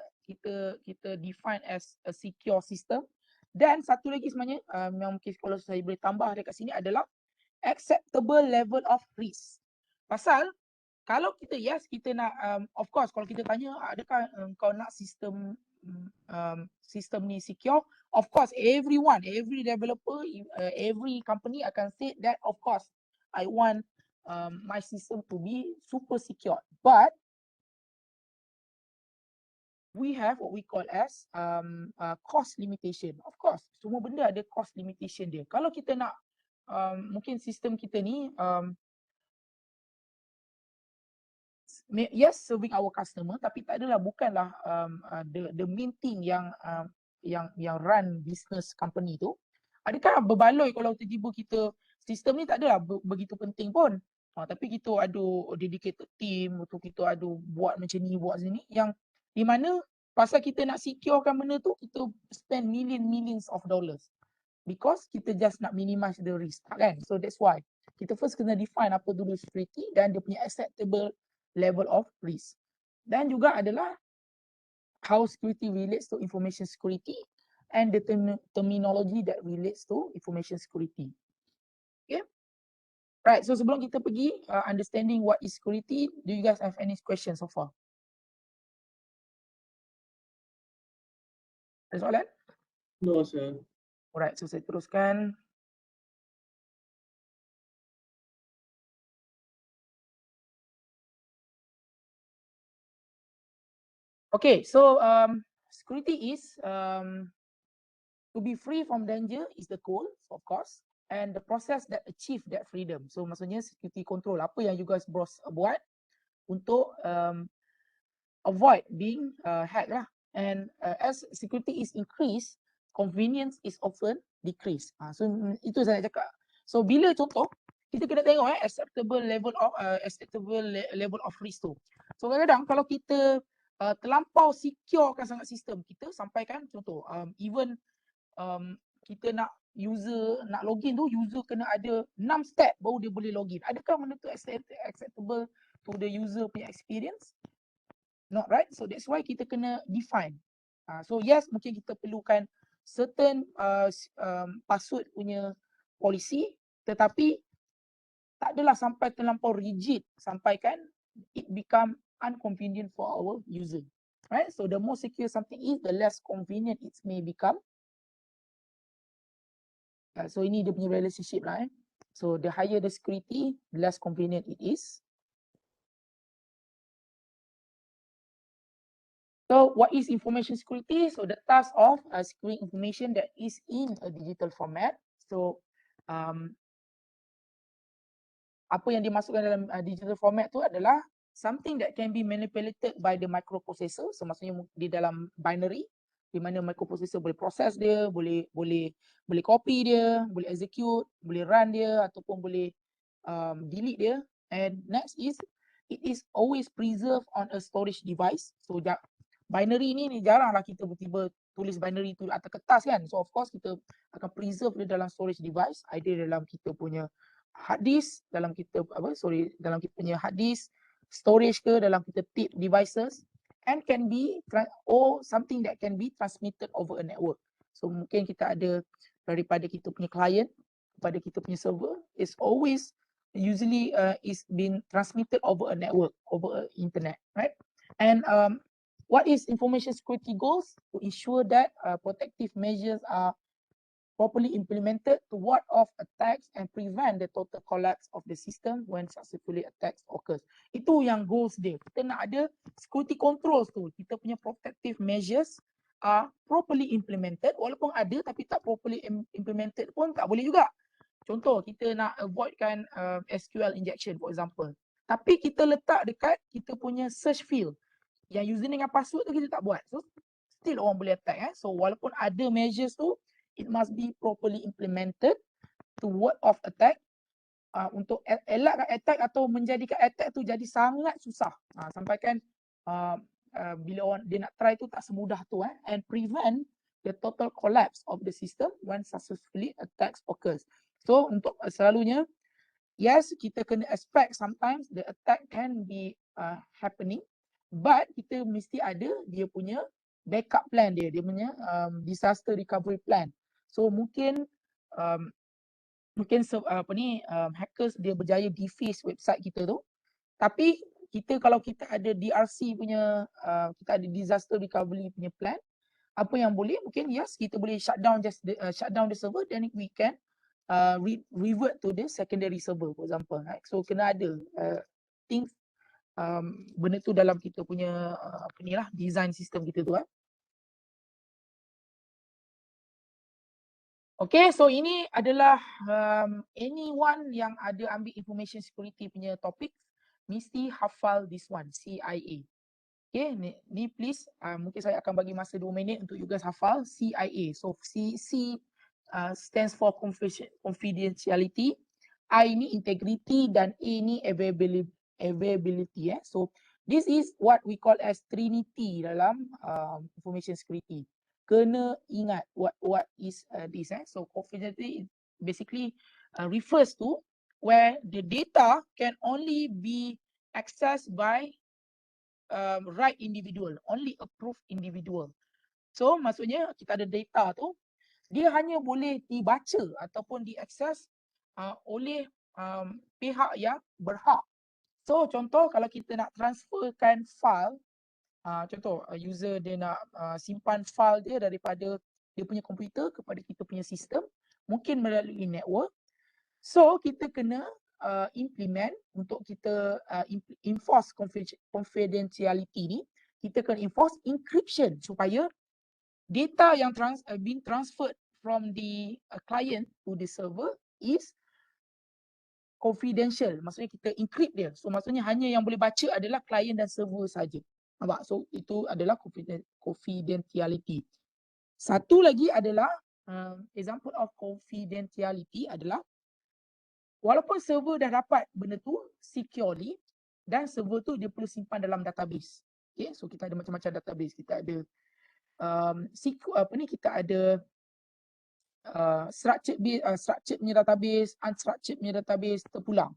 define as a secure system. Dan satu lagi sebenarnya yang mungkin kalau saya boleh tambah dekat sini adalah acceptable level of risk. Pasal kalau kita kita nak of course kalau kita tanya adakah kau nak sistem ni secure, of course every developer, every company akan say that of course I want my system to be super secure, but we have what we call as cost limitation. Of course semua benda ada cost limitation dia. Kalau kita nak mungkin sistem kita ni yes serving our customer, tapi tak adalah bukanlah the main thing yang run business company tu. Adakah berbaloi kalau tiba-tiba kita sistem ni tak adalah begitu penting pun, tapi kita ada dedicated team untuk kita ada buat macam ni buat sini, yang di mana pasal kita nak securekan benda tu kita spend millions of dollars because kita just nak minimize the risk kan. So that's why kita first kena define apa dulu security dan dia punya acceptable level of risk. Dan juga adalah how security relates to information security and the terminology that relates to information security. Okay. Right, so sebelum kita pergi understanding what is security, do you guys have any questions so far? Ada soalan? No, sir. Alright, so saya teruskan. Okay, so security is to be free from danger is the goal, of course, and the process that achieve that freedom. So maksudnya security control, apa yang you guys buat untuk avoid being hacked lah. And as security is increased, convenience is often decreased. So itu saya cakap. So bila contoh kita kena tengok acceptable level of risk tu. So kadang-kadang kalau kita terlampau securekan sangat sistem kita, sampaikan contoh even kita nak user nak login tu, user kena ada 6 step baru dia boleh login. Adakah benda tu acceptable to the user punya experience? Not right. So that's why kita kena define. So yes, mungkin kita perlukan certain password punya policy, tetapi tak adalah sampai terlampau rigid sampaikan it become inconvenient for our user. Right? So the more secure something is, the less convenient it may become. So ini dia punya relationship lah. So the higher the security, the less convenient it is. So what is information security? So the task of securing information that is in a digital format. So apa yang dimasukkan dalam digital format tu adalah something that can be manipulated by the microprocessor. So maksudnya di dalam binary, di mana microprocessor boleh proses dia, boleh copy dia, boleh execute, boleh run dia ataupun boleh delete dia. And next is it is always preserved on a storage device. So binary ni jaranglah kita tiba-tiba tulis binary tu atas kertas kan. So of course kita akan preserve dia dalam storage device, either dalam kita punya hard disk, dalam kita dalam kita punya hard disk, storage ke dalam kita tape devices, and can be or something that can be transmitted over a network. So mungkin kita ada daripada kita punya client kepada kita punya server, is always usually is being transmitted over a network, over a internet, right? And what is information security goals? To ensure that protective measures are properly implemented to ward off attacks and prevent the total collapse of the system when successfully attacks occurs. Itu yang goals dia. Kita nak ada security controls tu. Kita punya protective measures are properly implemented. Walaupun ada tapi tak properly implemented pun tak boleh juga. Contoh, kita nak avoidkan SQL injection for example. Tapi kita letak dekat kita punya search field. Yang username dengan password tu kita tak buat. So still orang boleh attack. So walaupun ada measures tu, it must be properly implemented to ward off attack, untuk elakkan attack atau menjadikan attack tu jadi sangat susah. Sampaikan bila orang dia nak try tu tak semudah tu, and prevent the total collapse of the system when successfully attacks occurs. So untuk selalunya, yes, kita kena expect sometimes the attack can be happening, but kita mesti ada dia punya backup plan dia punya disaster recovery plan. So mungkin hackers dia berjaya deface website kita tu, tapi kalau kita ada DRC punya kita ada disaster recovery punya plan, apa yang boleh, mungkin yes kita boleh shut down the server, then we can revert to the secondary server for example, right? So kena ada things benda tu dalam kita punya design system kita tu. Okay, so ini adalah anyone yang ada ambil information security punya topik mesti hafal this one, CIA. Okay, ni please, mungkin saya akan bagi masa 2 minit untuk you guys hafal CIA. So C stands for confidentiality, I ni integrity, dan A ni availability. So this is what we call as Trinity dalam information security. Kena ingat what is this. So confidentiality basically refers to where the data can only be accessed by right individual, only approved individual. So maksudnya kita ada data tu, dia hanya boleh dibaca ataupun diakses oleh pihak yang berhak. So contoh kalau kita nak transferkan file, contoh user dia nak simpan file dia daripada dia punya komputer kepada kita punya sistem, mungkin melalui network. So kita kena implement untuk kita enforce confidentiality ni, kita kena enforce encryption supaya data yang being transferred from the client to the server is confidential. Maksudnya kita encrypt dia. So maksudnya hanya yang boleh baca adalah client dan server saja. Nampak? So itu adalah confidentiality. Satu lagi adalah example of confidentiality adalah walaupun server dah dapat benda tu securely, dan server tu dia perlu simpan dalam database. Okay, so kita ada macam-macam database. Kita ada kita ada structured punya database, unstructured punya database, terpulang.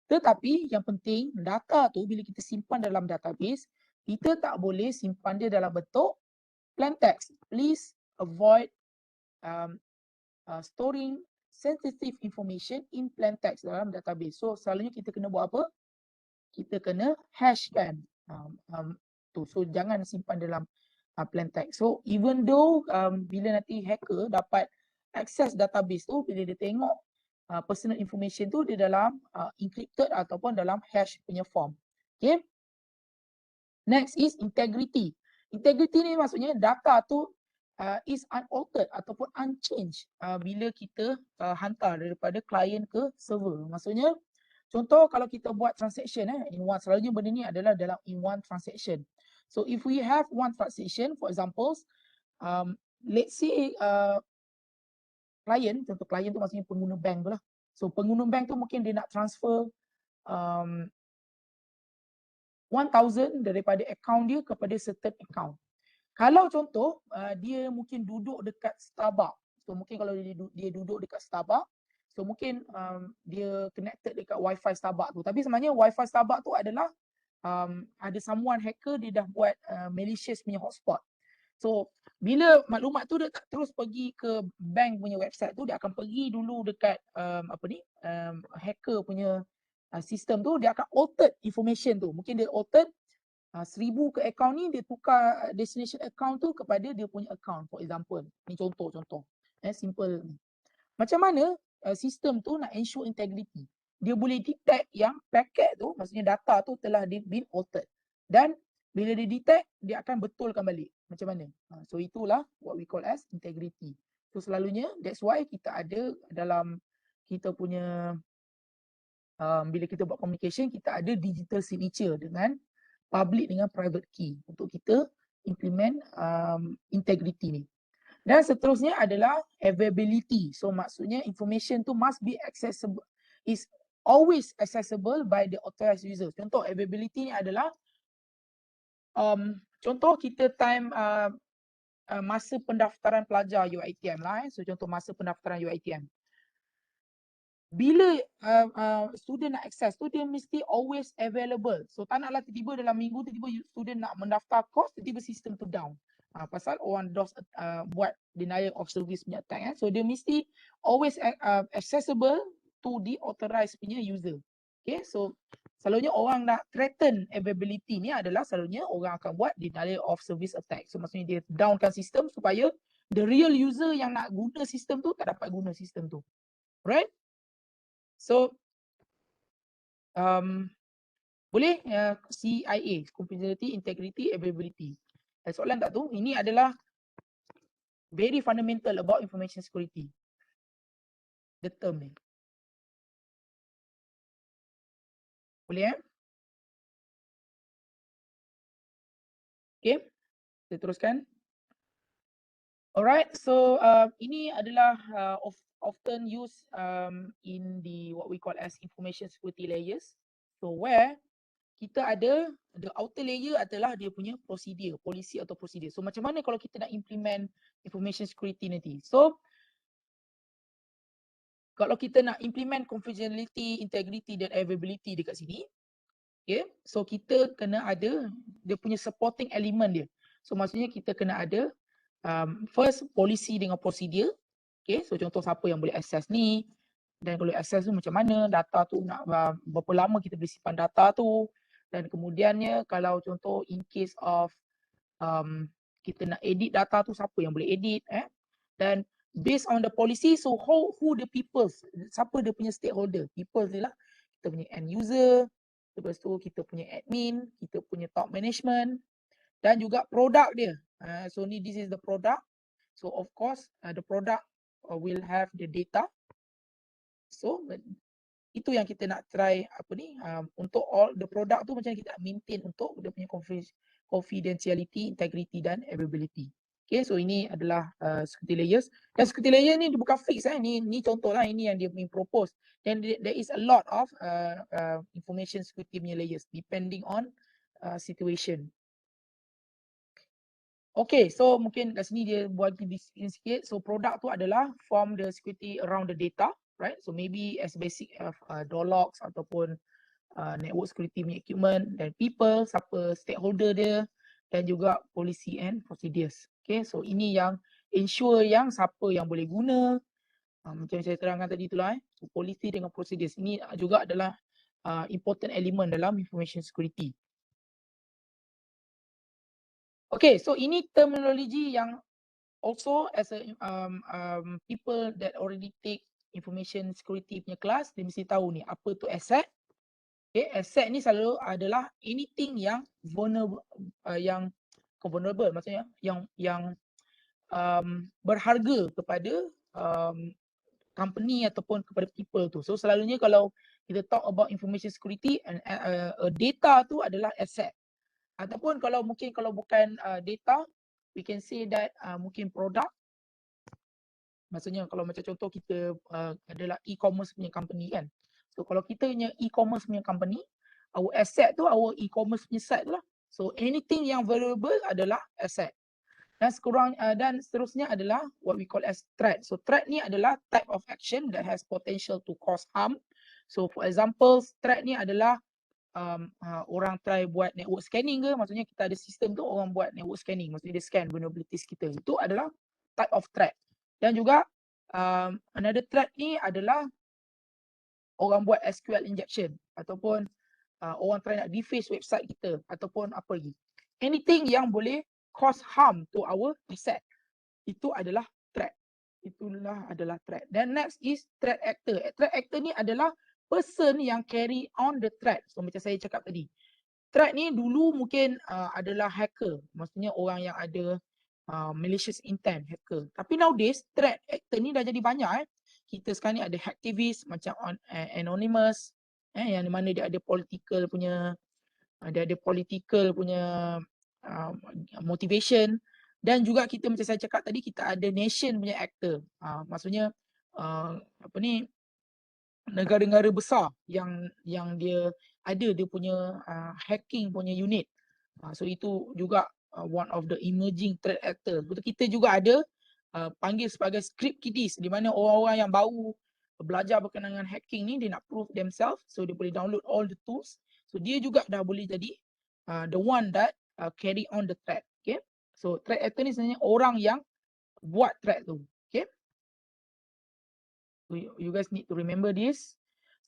Tetapi yang penting data tu bila kita simpan dalam database, kita tak boleh simpan dia dalam bentuk plain text. Please avoid storing sensitive information in plain text dalam database. So selalunya kita kena buat apa? Kita kena hashkan tu. So jangan simpan dalam plain text. So even though bila nanti hacker dapat access database tu, bila dia tengok personal information tu dia dalam encrypted ataupun dalam hash punya form. Okay. Next is integrity. Integrity ni maksudnya data tu is unaltered ataupun unchanged bila kita hantar daripada client ke server. Maksudnya contoh kalau kita buat transaction in one, selalunya benda ni adalah dalam in one transaction. So if we have one transaction, for example, let's say contoh klien tu maksudnya pengguna bank tu lah. So pengguna bank tu mungkin dia nak transfer 1,000 daripada account dia kepada certain account. Kalau contoh dia mungkin duduk dekat Starbucks. So mungkin kalau dia duduk dekat Starbucks, so mungkin dia connected dekat wifi Starbucks tu. Tapi sebenarnya wifi Starbucks tu adalah ada someone hacker, dia dah buat malicious punya hotspot. So bila maklumat tu dia tak terus pergi ke bank punya website tu, dia akan pergi dulu dekat hacker punya sistem tu, dia akan altered information tu. Mungkin dia altered 1,000 ke account ni, dia tukar destination account tu kepada dia punya account, for example. Ni contoh-contoh. Simple. Macam mana sistem tu nak ensure integrity? Dia boleh detect yang paket tu, maksudnya data tu telah been altered. Dan bila dia detect, dia akan betulkan balik. Macam mana? So itulah what we call as integrity. So selalunya, that's why kita ada dalam kita punya, bila kita buat communication, kita ada digital signature dengan public dengan private key untuk kita implement integrity ni. Dan seterusnya adalah availability. So maksudnya information tu must be accessible, is always accessible by the authorized user. Contoh availability ni adalah contoh kita time masa pendaftaran pelajar UiTM lah. So contoh masa pendaftaran UiTM. Bila student nak access tu, dia mesti always available. So tak naklah tiba-tiba dalam minggu tiba-tiba student nak mendaftar course, tiba-tiba sistem tu down. Pasal orang DOS buat denial of service punya attack. So dia mesti always accessible to the authorized punya user. Okay, so selalunya orang nak threaten availability ni adalah selalunya orang akan buat denial of service attack. So maksudnya dia downkan sistem supaya the real user yang nak guna sistem tu tak dapat guna sistem tu. Right? So boleh CIA, confidentiality, integrity, availability. Soalan tak tu? Ini adalah very fundamental about information security. The term ni. Boleh Okay, kita teruskan. Alright, so ini adalah often used in the what we call as information security layers. So where kita ada the outer layer adalah dia punya prosedur, polisi atau prosedur. So macam mana kalau kita nak implement information security nanti? So kalau kita nak implement confidentiality, integrity dan availability dekat sini, okay, so kita kena ada dia punya supporting element dia. So maksudnya kita kena ada first polisi dengan prosedur. Okay, so contoh siapa yang boleh access ni, dan kalau access tu macam mana, data tu nak berapa lama kita boleh simpan data tu, dan kemudiannya kalau contoh in case of kita nak edit data tu, siapa yang boleh edit, dan based on the policy, so who the people, siapa dia punya stakeholder, people ni lah, kita punya end user, lepas tu kita punya admin, kita punya top management, dan juga produk dia. So ni this is the product. So of course the product will have the data. So itu yang kita nak try untuk all the product tu, macam kita maintain untuk dia punya confidentiality, integrity dan availability. Okay, so ini adalah security layers. Dan security layer ni dia bukan fix. Ni contoh lah, ini yang dia propose. Dan there is a lot of information security punya layers depending on situation. Okay, so mungkin kat sini dia buat sikit. So product tu adalah form the security around the data, right? So maybe as basic of door locks ataupun network security punya equipment, dan people, siapa stakeholder dia, dan juga policy and procedures. Okay, so ini yang ensure yang siapa yang boleh guna. Macam saya terangkan tadi itulah. So policy dengan procedures ini juga adalah important element dalam information security. Okay, so ini terminology yang also as a people that already take information security punya kelas, dia mesti tahu ni apa tu asset. Okay, asset ni selalu adalah anything yang vulnerable, vulnerable maksudnya yang berharga kepada company ataupun kepada people tu. So selalunya kalau kita talk about information security, and data tu adalah asset. Ataupun kalau bukan data, we can say that mungkin produk. Maksudnya kalau macam contoh kita adalah e-commerce punya company kan. So kalau kita punya e-commerce punya company, our asset tu our e-commerce punya site tu lah. So anything yang valuable adalah asset. Dan seterusnya adalah what we call as threat. So threat ni adalah type of action that has potential to cause harm. So for example, threat ni adalah orang try buat network scanning ke, maksudnya kita ada sistem tu orang buat network scanning, maksudnya dia scan vulnerabilities kita. Itu adalah type of threat. Dan juga another threat ni adalah orang buat SQL injection ataupun orang try nak deface website kita ataupun apa lagi. Anything yang boleh cause harm to our asset, itu adalah threat. Itulah adalah threat. Then next is threat actor. Threat actor ni adalah person yang carry on the threat. So macam saya cakap tadi, threat ni dulu mungkin adalah hacker, maksudnya orang yang ada malicious intent, hacker. Tapi nowadays threat actor ni dah jadi banyak. Kita sekarang ni ada hacktivist macam anonymous, yang mana dia ada political punya motivation. Dan juga kita macam saya cakap tadi, kita ada nation punya actor. Maksudnya negara-negara besar yang dia ada dia punya hacking punya unit. So itu juga one of the emerging threat actor. Betul, kita juga ada panggil sebagai script kiddies, di mana orang-orang yang baru belajar berkenaan dengan hacking ni, dia nak prove themselves, so dia boleh download all the tools. So dia juga dah boleh jadi the one that carry on the threat. Okay, so threat actor ni sebenarnya orang yang buat threat tu. Okay, so you guys need to remember this.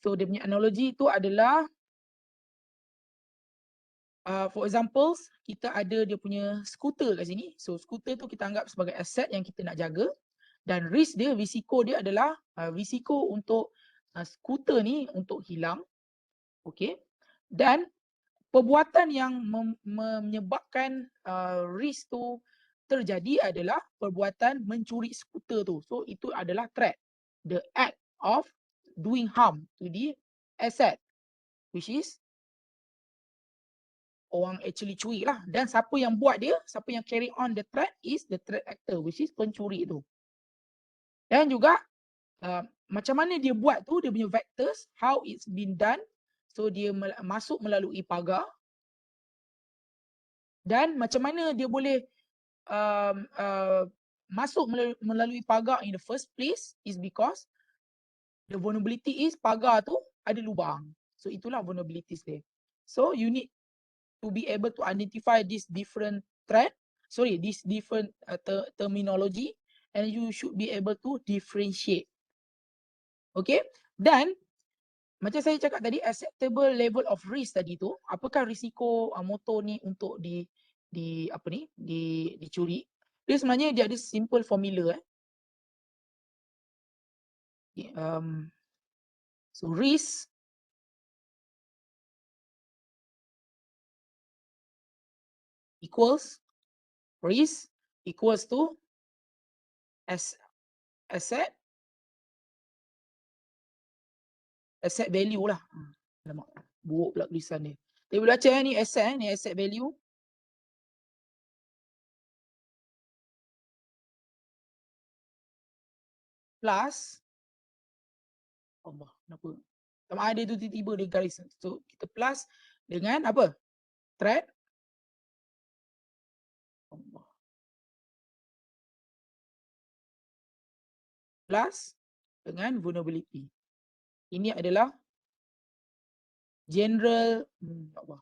So dia punya analogy tu adalah for example, kita ada dia punya skuter kat sini. So skuter tu kita anggap sebagai aset yang kita nak jaga, dan risiko dia adalah risiko untuk skuter ni untuk hilang. Okey. Dan perbuatan yang menyebabkan risk tu terjadi adalah perbuatan mencuri skuter tu. So itu adalah threat. The act of doing harm to the asset, which is orang actually curi lah. Dan siapa yang buat dia, siapa yang carry on the threat is the threat actor, which is pencuri tu. Dan juga macam mana dia buat tu, dia punya vectors, how it's been done. So dia masuk melalui pagar. Dan macam mana dia boleh masuk melalui pagar in the first place is because the vulnerability is pagar tu ada lubang. So itulah vulnerabilities dia. So you need to be able to identify this different terminology, and you should be able to differentiate. Okay, dan macam saya cakap tadi, acceptable level of risk tadi tu, apakah risiko motor ni untuk dicuri? Dia sebenarnya dia ada simple formula. So risk equals to asset value lah. Alamak, buruk pula tulisan dia. Dia boleh baca ni asset value plus Allah, kenapa? Sama ada tu tiba-tiba dia garis. So kita plus dengan apa? Threat. Allah. Plus dengan vulnerability. Ini adalah general Allah.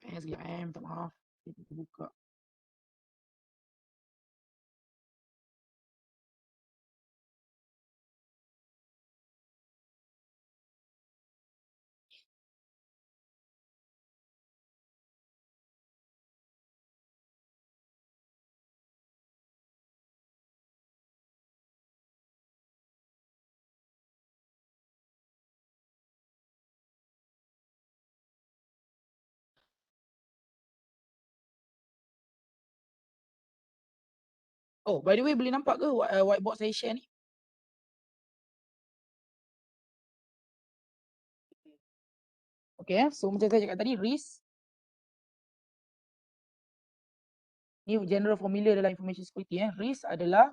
Minta maaf. Kita buka. Oh, by the way, boleh nampak ke whiteboard saya share ni? Okay, so macam saya cakap tadi, risk ni general formula dalam information security. Risk adalah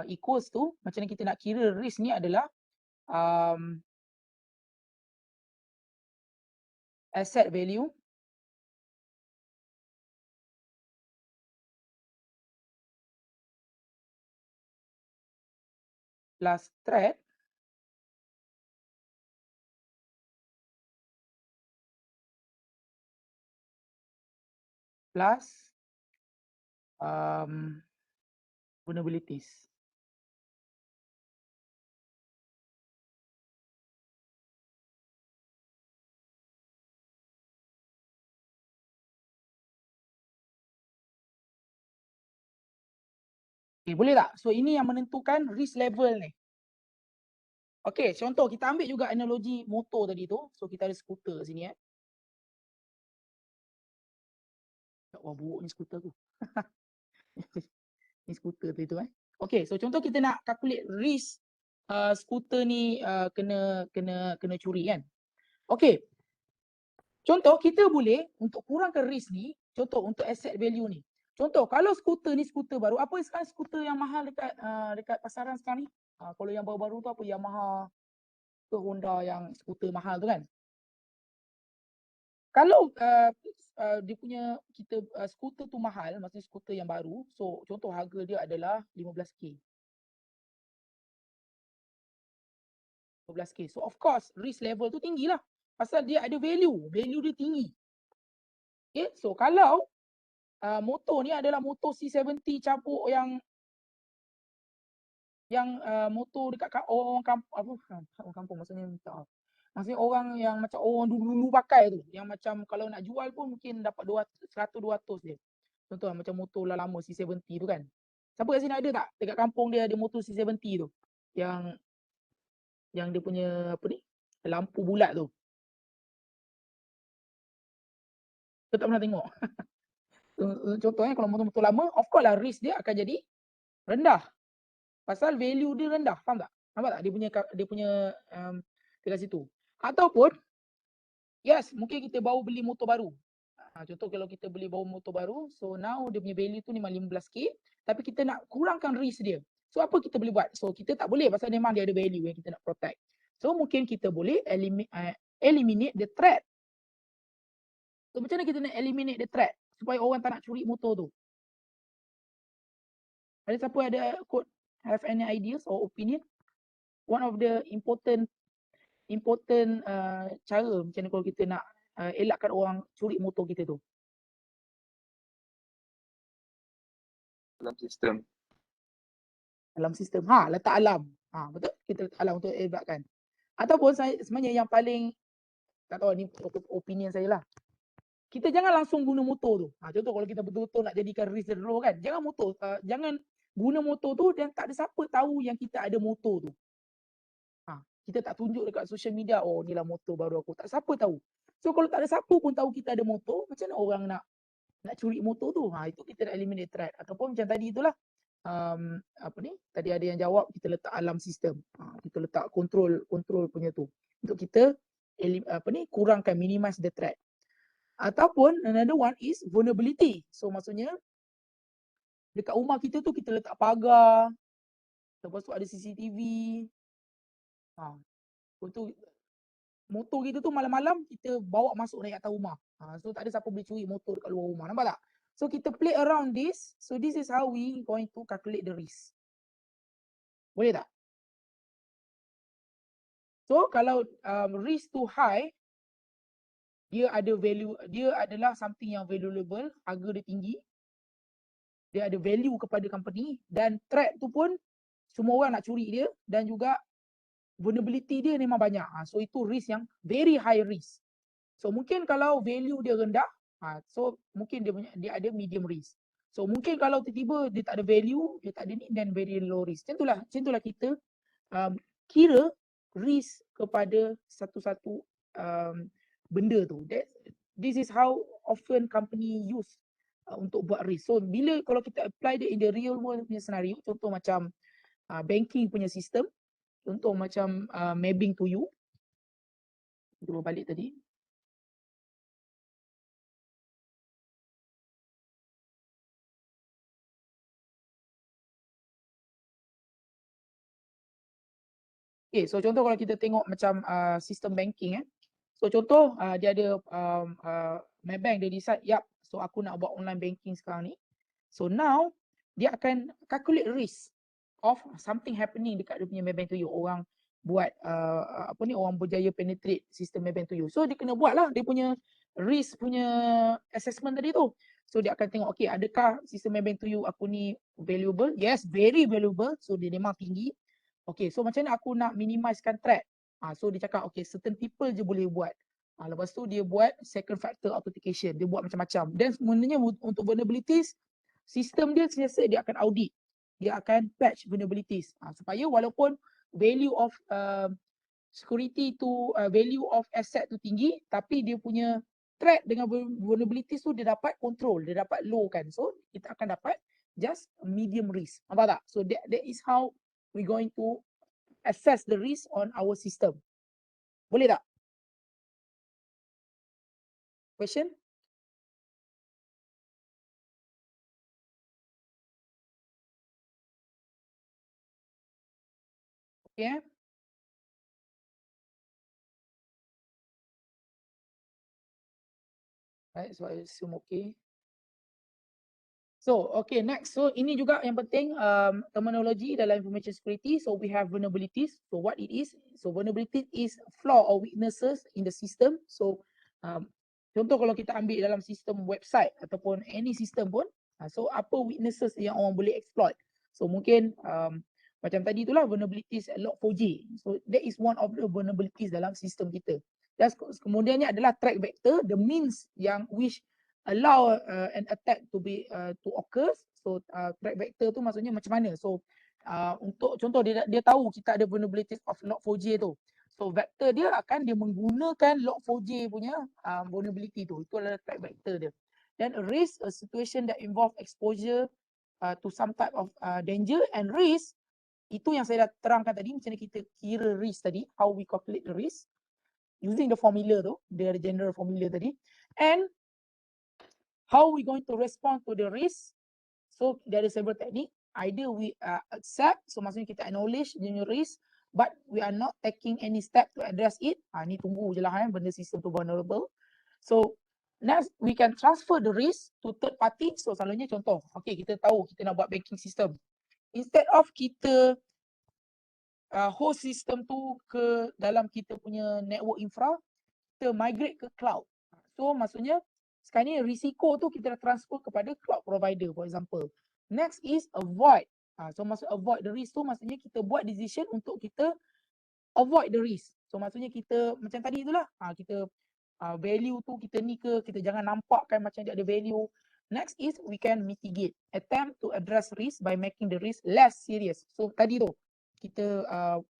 equals to, macam mana kita nak kira risk ni adalah asset value plus threat plus vulnerabilities. Okay, boleh tak? So ini yang menentukan risk level ni. Okay, contoh kita ambil juga analogi motor tadi tu. So kita ada skuter sini Wah, buruk ni skuter tu. Ni skuter tu itu Okay, so contoh kita nak calculate risk skuter ni kena curi kan. Okay. Contoh kita boleh untuk kurangkan risk ni, contoh untuk asset value ni. Contoh kalau skuter ni skuter baru, apa sekarang skuter yang mahal dekat pasaran sekarang ni? Kalau yang baru-baru tu apa, Yamaha ke Honda yang skuter mahal tu kan. Kalau dia punya skuter tu mahal, maksudnya skuter yang baru, so contoh harga dia adalah 15k. 15k. So of course risk level tu tinggi lah. Pasal dia ada value dia tinggi. Okay, so kalau motor ni adalah motor C70 campur yang motor dekat orang kampung maksudnya minta. Maksudnya orang yang macam orang dulu-dulu pakai tu, yang macam kalau nak jual pun mungkin dapat 100-200 je. Contoh macam motor lama C70 tu kan. Siapa kat sini ada tak dekat kampung dia ada motor C70 tu? Yang dia punya apa ni? Lampu bulat tu. Kita tak pernah tengok. Contohnya kalau motor-motor lama, of course lah risk dia akan jadi rendah. Pasal value dia rendah, faham tak? Nampak tak dia punya dekat situ. Ataupun yes, mungkin kita baru beli motor baru. Contoh kalau kita beli baru motor baru, so now dia punya value tu memang 15k, tapi kita nak kurangkan risk dia. So apa kita boleh buat? So kita tak boleh pasal memang dia ada value yang kita nak protect. So mungkin kita boleh eliminate the threat. So macam mana kita nak eliminate the threat supaya orang tak nak curi motor tu? Ada siapa have any ideas or opinion? One of the important cara macam mana kalau kita nak elakkan orang curi motor kita tu. Dalam sistem. Dalam sistem. Letak alarm. Betul? Kita letak alarm untuk elakkan. Ataupun sebenarnya yang paling, tak tahu ni opinion saya lah. Kita jangan langsung guna motor tu. Contoh kalau kita betul-betul nak jadikan risk zero kan, jangan guna motor tu dan tak ada siapa tahu yang kita ada motor tu. Kita tak tunjuk dekat social media, oh inilah motor baru aku. Tak siapa tahu. So kalau tak ada siapa pun tahu kita ada motor, macam mana orang nak curi motor tu? Itu kita nak eliminate threat. Ataupun macam tadi itulah, tadi ada yang jawab, kita letak alarm sistem. Kita letak control punya tu. Untuk kita kurangkan, minimize the threat. Ataupun another one is vulnerability. So maksudnya dekat rumah kita tu kita letak pagar, lepas tu ada CCTV. Untuk motor kita tu malam-malam kita bawa masuk naik atas rumah. So tak ada siapa boleh curi motor dekat luar rumah. Nampak tak? So kita play around this. So this is how we going to calculate the risk. Boleh tak? So kalau risk too high, dia ada value, dia adalah something yang valuable, harga dia tinggi. Dia ada value kepada company dan threat tu pun semua orang nak curi dia dan juga vulnerability dia memang banyak. So itu risk yang very high risk. So mungkin kalau value dia rendah, so mungkin dia ada medium risk. So mungkin kalau tiba-tiba dia tak ada value, dia tak ada ni, dan very low risk. Macam itulah kita kira risk kepada satu-satu benda tu. This is how often company use untuk buat risk. So kalau kita apply dia in the real world punya scenario, contoh macam banking punya sistem, contoh macam mapping to you. Kita balik tadi. Okay, so contoh kalau kita tengok macam sistem banking So contoh dia ada Maybank dia decide, yap, so aku nak buat online banking sekarang ni. So now dia akan calculate risk of something happening dekat dia punya Maybank to you. Orang buat orang berjaya penetrate sistem Maybank to you. So dia kena buat lah dia punya risk punya assessment tadi tu. So dia akan tengok, okay, adakah sistem Maybank to you aku ni valuable? Yes, very valuable. So dia memang tinggi. Okay, so macam mana aku nak minimizekan threat? So dia cakap, okay, certain people je boleh buat. Lepas tu dia buat second factor authentication. Dia buat macam-macam. Dan sebenarnya untuk vulnerabilities, sistem dia sentiasa dia akan audit. Dia akan patch vulnerabilities. Supaya walaupun value of security tu, value of asset tu tinggi, tapi dia punya threat dengan vulnerabilities tu dia dapat control, dia dapat low kan. So kita akan dapat just medium risk. Nampak tak? So that is how we going to assess the risk on our system. Boleh tak? Question? Okay. Right, so I assume okay. So, okay, next. So, ini juga yang penting terminology dalam information security. So, we have vulnerabilities. So, what it is? So, vulnerability is flaw or weaknesses in the system. So, contoh kalau kita ambil dalam sistem website ataupun any system pun, so apa weaknesses yang orang boleh exploit? So, mungkin macam tadi itulah vulnerabilities log4j. So, that is one of the vulnerabilities dalam sistem kita. Dan kemudiannya adalah track vector, the means yang which allow an attack to be to occur. So threat vector tu maksudnya macam mana? So untuk contoh dia tahu kita ada vulnerabilities of log4j tu. So vector dia akan dia menggunakan log4j punya vulnerability tu. Itu adalah threat vector dia. Then risk, a situation that involve exposure to some type of danger, and risk itu yang saya dah terangkan tadi, macam mana kita kira risk tadi, how we calculate the risk using the formula tu, the general formula tadi, and how we going to respond to the risk. So there are several technique. Either we accept, so maksudnya kita acknowledge the risk, but we are not taking any step to address it. Ni tunggu je lah benda sistem tu vulnerable. So next we can transfer the risk to third party. So selalunya contoh, okay, kita tahu kita nak buat banking system. Instead of kita host system tu ke dalam kita punya network infra, kita migrate ke cloud. So maksudnya sekarang ni risiko tu kita dah transfer kepada cloud provider, for example. Next is avoid. So maksud avoid the risk tu maksudnya kita buat decision untuk kita avoid the risk. So maksudnya kita macam tadi itulah, kita value tu kita ni ke, kita jangan nampakkan macam dia ada value. Next is we can mitigate. Attempt to address risk by making the risk less serious. So tadi tu kita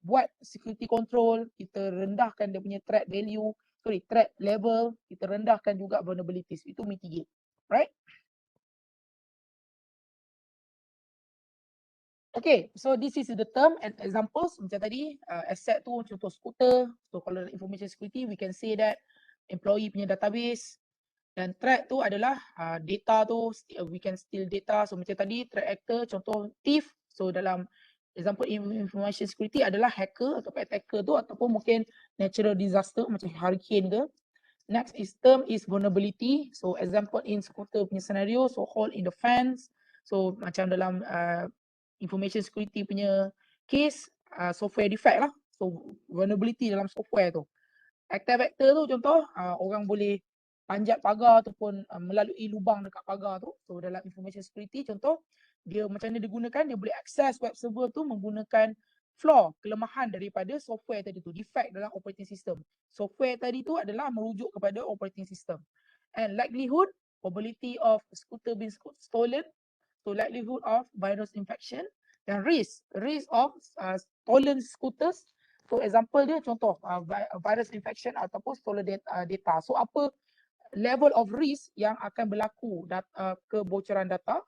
buat security control, kita rendahkan dia punya threat value, threat level, kita rendahkan juga vulnerabilities. Itu mitigate. Right? Okay, so this is the term and examples. Macam tadi, asset tu contoh scooter. So kalau information security, we can say that employee punya database. Dan threat tu adalah data tu, we can steal data. So macam tadi, threat actor, contoh thief. So dalam example information security adalah hacker atau attacker tu, ataupun mungkin natural disaster macam hurricane ke. Next is term is vulnerability. So example in scooter punya scenario, so hole in the fence. So macam dalam information security punya case, software defect lah. So vulnerability dalam software tu. Attack vector tu contoh, orang boleh panjat pagar ataupun melalui lubang dekat pagar tu. So dalam information security contoh, dia macam mana digunakan, dia boleh access web server tu menggunakan flaw, kelemahan daripada software tadi tu, defect dalam operating system. Software tadi tu adalah merujuk kepada operating system. And likelihood, probability of scooter being stolen, so likelihood of virus infection. Dan risk of stolen scooters. So example dia contoh virus infection ataupun stolen data. So apa level of risk yang akan berlaku kebocoran data,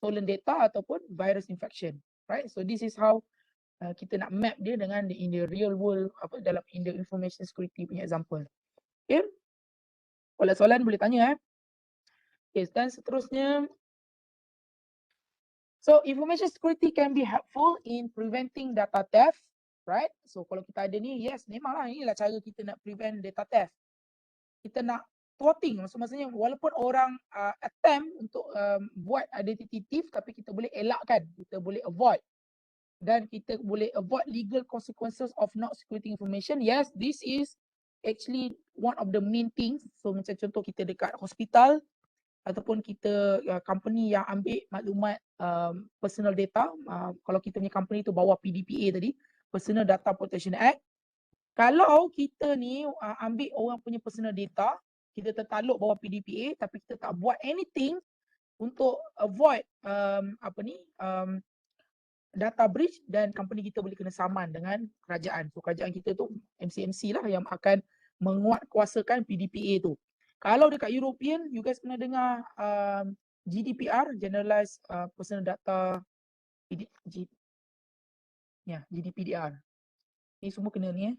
stolen data ataupun virus infection, right? So this is how kita nak map dia dengan in the real world, dalam in the information security punya example. Okay, kalau soalan boleh tanya. Okay, dan seterusnya, so information security can be helpful in preventing data theft. right? So kalau kita ada ni, yes, memanglah inilah cara kita nak prevent data theft. Kita nak thwarting, maksudnya walaupun orang attempt untuk buat identity thief, tapi kita boleh elakkan, kita boleh avoid, dan kita boleh avoid legal consequences of not security information. Yes, this is actually one of the main things. So macam contoh kita dekat hospital ataupun kita company yang ambil maklumat personal data, kalau kita punya company tu bawah PDPA tadi, Personal Data Protection Act. Kalau kita ni ambil orang punya personal data, kita tertaluk bawah PDPA tapi kita tak buat anything untuk avoid data breach, dan company kita boleh kena saman dengan kerajaan. So kerajaan kita tu MCMC lah yang akan menguatkuasakan PDPA tu. Kalau dekat European, you guys pernah dengar GDPR, Generalized Personal Data GDPR. Ni semua kena ni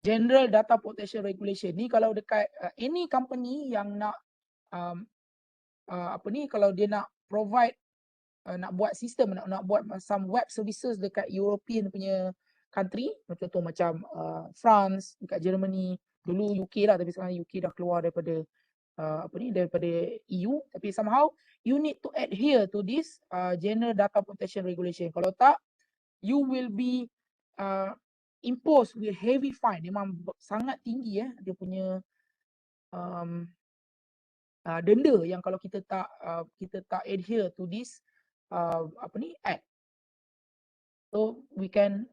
General Data Protection Regulation. Ni kalau dekat any company yang nak kalau dia nak provide nak buat sistem, nak buat some web services dekat European punya country, contoh macam France, dekat Germany, dulu UK lah tapi sekarang UK dah keluar daripada daripada EU, tapi somehow you need to adhere to this General Data Protection Regulation. Kalau tak, you will be imposed with heavy fine. Memang sangat tinggi dia punya denda yang kalau kita tak adhere to this act. So we can,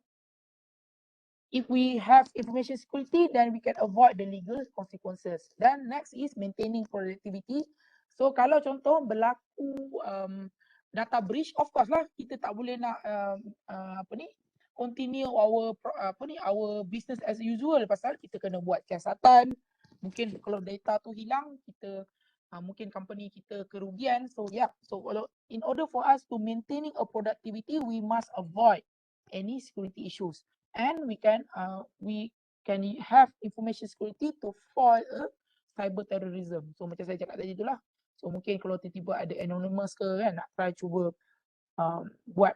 if we have information security, then we can avoid the legal consequences. Then next is maintaining productivity. So kalau contoh berlaku data breach, of course lah kita tak boleh nak continue our business as usual, pasal kita kena buat siasatan. Mungkin kalau data tu hilang, kita mungkin company kita kerugian. So so in order for us to maintaining a productivity, we must avoid any security issues, and we can have information security to foil cyber terrorism. So macam saya cakap tadi itulah. So mungkin kalau tiba-tiba ada anonymous ke kan, nak try cuba buat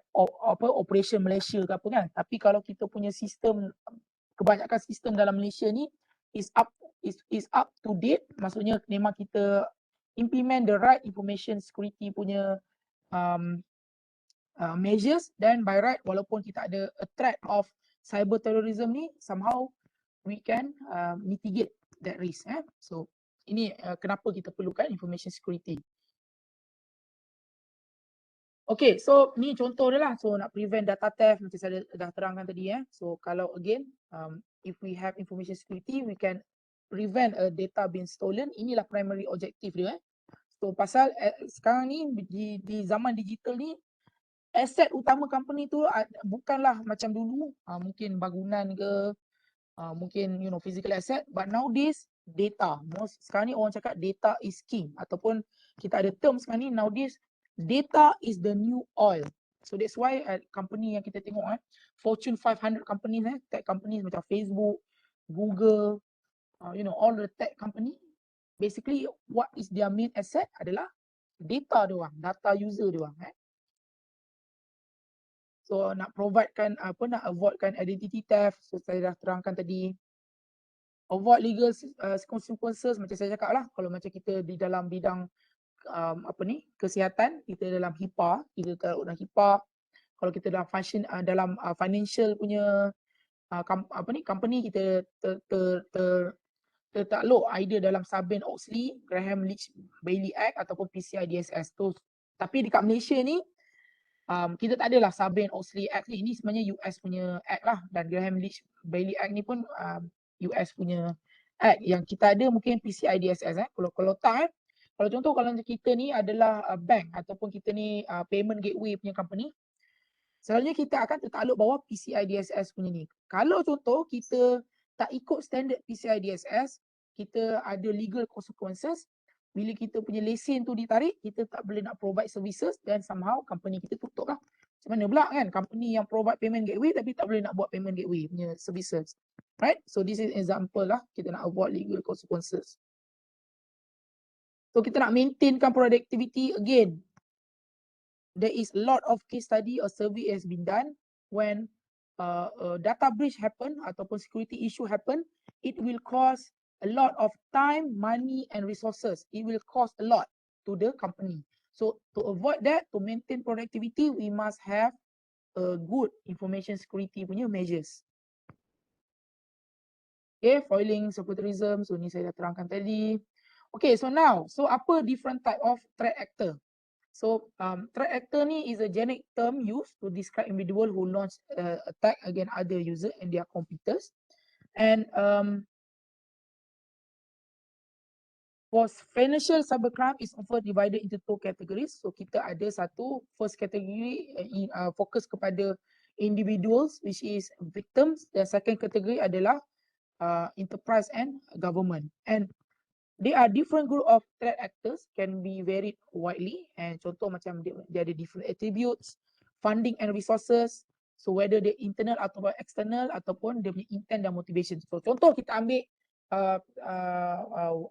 operation Malaysia ke apa kan, tapi kalau kita punya sistem, kebanyakan sistem dalam Malaysia ni is up to date, maksudnya memang kita implement the right information security punya measures, dan by right walaupun kita ada a threat of cyber terrorism ni, somehow we can mitigate that risk. So ini kenapa kita perlukan information security. Okay, so ni contoh dia lah. So nak prevent data theft macam saya dah terangkan tadi. So kalau again, if we have information security, we can prevent a data being stolen. Inilah primary objective dia. So pasal sekarang ni di zaman digital ni, aset utama company tu bukanlah macam dulu, mungkin bangunan ke, mungkin physical asset, but nowadays data. Sekarang ni orang cakap data is king, ataupun kita ada term sekarang ni nowadays, data is the new oil. So that's why company yang kita tengok Fortune 500 companies, tech companies macam Facebook, Google, all the tech company, basically what is their main asset adalah data dia orang, data user dia orang. So nak providekan nak avoidkan identity theft, so saya dah terangkan tadi. Avoid legal consequences, macam saya cakap lah, kalau macam kita di dalam bidang kesihatan, kita dalam HIPAA, kita taruh dalam HIPAA. Kalau kita dalam dalam financial punya company, kita tertakluk either dalam Sarbanes-Oxley, Graham-Leach-Bailey Act ataupun PCI DSS tu. Tapi dekat Malaysia ni kita tak adalah Sarbanes-Oxley Act ni. Ini sebenarnya US punya act lah, dan Graham-Leach-Bailey Act ni pun US punya act. Yang kita ada mungkin PCI DSS. Kalau tak kalau contoh kalau kita ni adalah bank ataupun kita ni payment gateway punya company, selalunya kita akan tertakluk bawah PCI DSS punya ni. Kalau contoh kita tak ikut standard PCI DSS, kita ada legal consequences. Bila kita punya lesen tu ditarik, kita tak boleh nak provide services, dan somehow company kita tutup lah. Macam mana pula kan, company yang provide payment gateway tapi tak boleh nak buat payment gateway punya services. Right? So this is example lah, kita nak avoid legal consequences. So kita nak maintainkan productivity again. there is a lot of case study or survey has been done when a data breach happen ataupun security issue happen, it will cost a lot of time, money and resources. It will cost a lot to the company. So to avoid that, to maintain productivity, we must have a good information security punya measures. Okay, foiling, securitarism, so ni saya dah terangkan tadi. Okay, so now, so apa different type of threat actor? So threat actor ni is a generic term used to describe individual who launch attack against other user and their computers. And for financial cybercrime is often divided into two categories. So kita ada satu first category fokus kepada individuals which is victims. Dan second category adalah enterprise and government. And there are different group of threat actors can be varied widely. And contoh macam dia ada different attributes, funding and resources. So whether dia internal ataupun external ataupun dia punya intent dan motivation. So contoh kita ambil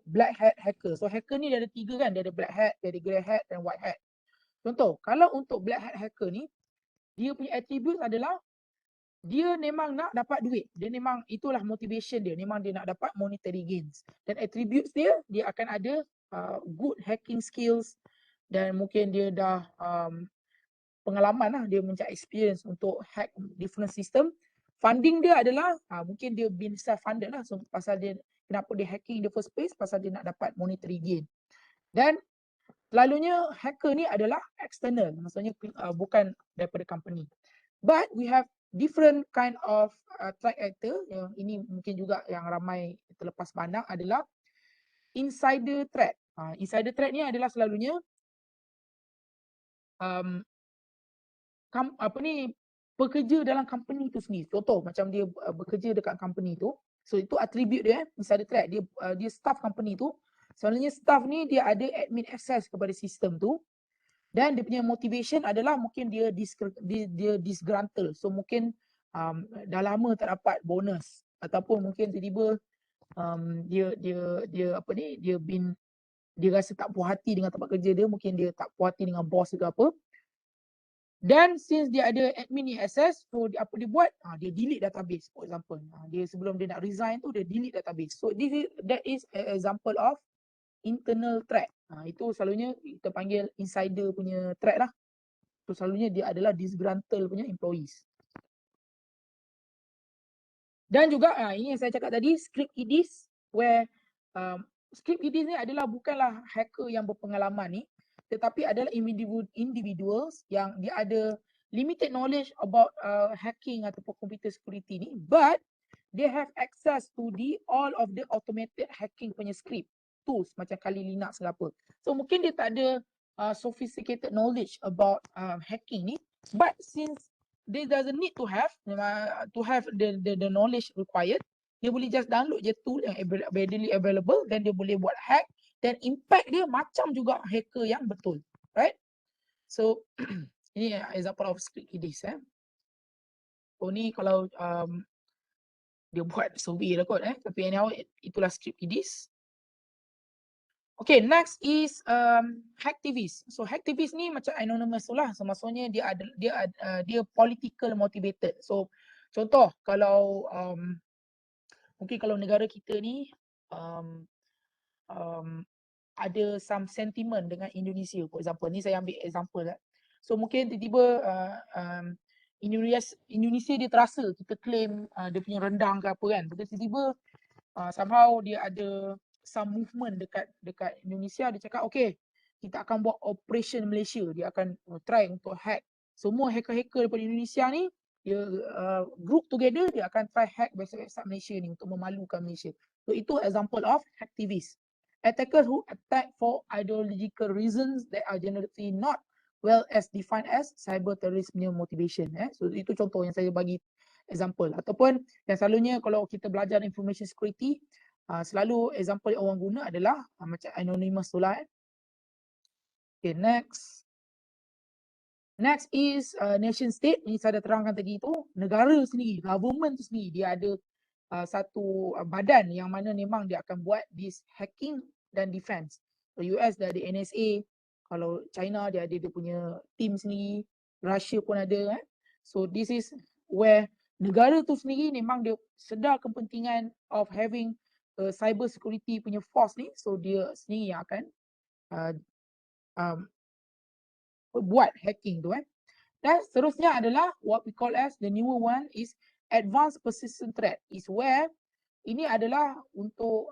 black hat hacker. So hacker ni dia ada tiga kan, dia ada black hat, dia ada grey hat dan white hat. Contoh, kalau untuk black hat hacker ni, dia punya attributes adalah dia memang nak dapat duit. Dia memang itulah motivation dia. Memang dia nak dapat monetary gains. Dan attributes dia akan ada good hacking skills dan mungkin dia dah pengalaman lah. Dia mencari experience untuk hack different system. Funding dia adalah mungkin dia been self-funded lah. So pasal dia, kenapa dia hacking in the first place? Pasal dia nak dapat monetary gain. Dan selalunya hacker ni adalah external. Maksudnya bukan daripada company. But we have different kind of threat actor. Yang ini mungkin juga yang ramai terlepas pandang adalah insider threat. Insider threat ni adalah selalunya pekerja dalam company tu sendiri. Contoh macam dia bekerja dekat company tu. So itu attribute dia, insider threat. Dia staff company tu. Selalunya staff ni dia ada admin access kepada sistem tu. Dan dia punya motivation adalah mungkin dia disgruntled. So mungkin dah lama tak dapat bonus ataupun mungkin tiba-tiba dia rasa tak puas hati dengan tempat kerja dia, mungkin dia tak puas hati dengan bos ke apa. Dan since dia ada admin access, so apa dia buat? Dia delete database, for example. Dia sebelum dia nak resign tu dia delete database. So that is an example of internal threat. Itu selalunya kita panggil insider punya threat lah. So selalunya dia adalah disgruntled punya employees. Dan juga ini yang saya cakap tadi, script kiddies, where script kiddies ni adalah bukanlah hacker yang berpengalaman ni, tetapi adalah individuals yang dia ada limited knowledge about hacking ataupun computer security ni, but they have access to all of the automated hacking punya script tools macam Kali Linux ke apa. So mungkin dia tak ada sophisticated knowledge about hacking ni, but since they doesn't need to have the knowledge required, dia boleh just download je tool yang readily available dan dia boleh buat hack dan impact dia macam juga hacker yang betul, right? So ini example of script kiddies. So ni kalau dia buat survey lah kot, tapi anyhow itulah script kiddies. Okay, next is hacktivist. So hacktivist ni macam anonymous tu lah. So maksudnya dia political motivated. So contoh kalau mungkin kalau negara kita ni ada some sentiment dengan Indonesia, for example. Ni saya ambil example lah. So mungkin tiba-tiba Indonesia dia terasa kita claim dia punya rendang ke apa kan. Tiba-tiba somehow dia ada some movement dekat Indonesia, dia cakap okay, kita akan buat operation Malaysia. Dia akan try untuk hack semua hacker-hacker daripada Indonesia ni, dia group together, dia akan try hack website Malaysia ni untuk memalukan Malaysia. So itu example of hacktivist. Attackers who attack for ideological reasons that are generally not well as defined as cyber terrorism motivation. So itu contoh yang saya bagi example. Ataupun yang selalunya kalau kita belajar information security, selalu example yang orang guna adalah macam anonymous tu lah. Okay, next. Next is nation state. Ini saya dah terangkan tadi tu. Negara sendiri, government tu sendiri, dia ada satu badan yang mana memang dia akan buat this hacking dan defense. So US dah ada NSA, Kalau China dia ada dia punya team sendiri, Russia pun ada kan. So this is where negara tu sendiri memang dia sedar kepentingan of having cyber security punya force ni. So dia sendiri yang akan uh, um, buat hacking tu kan. Dan seterusnya adalah what we call as the newer one is advanced persistent threat, is where ini adalah untuk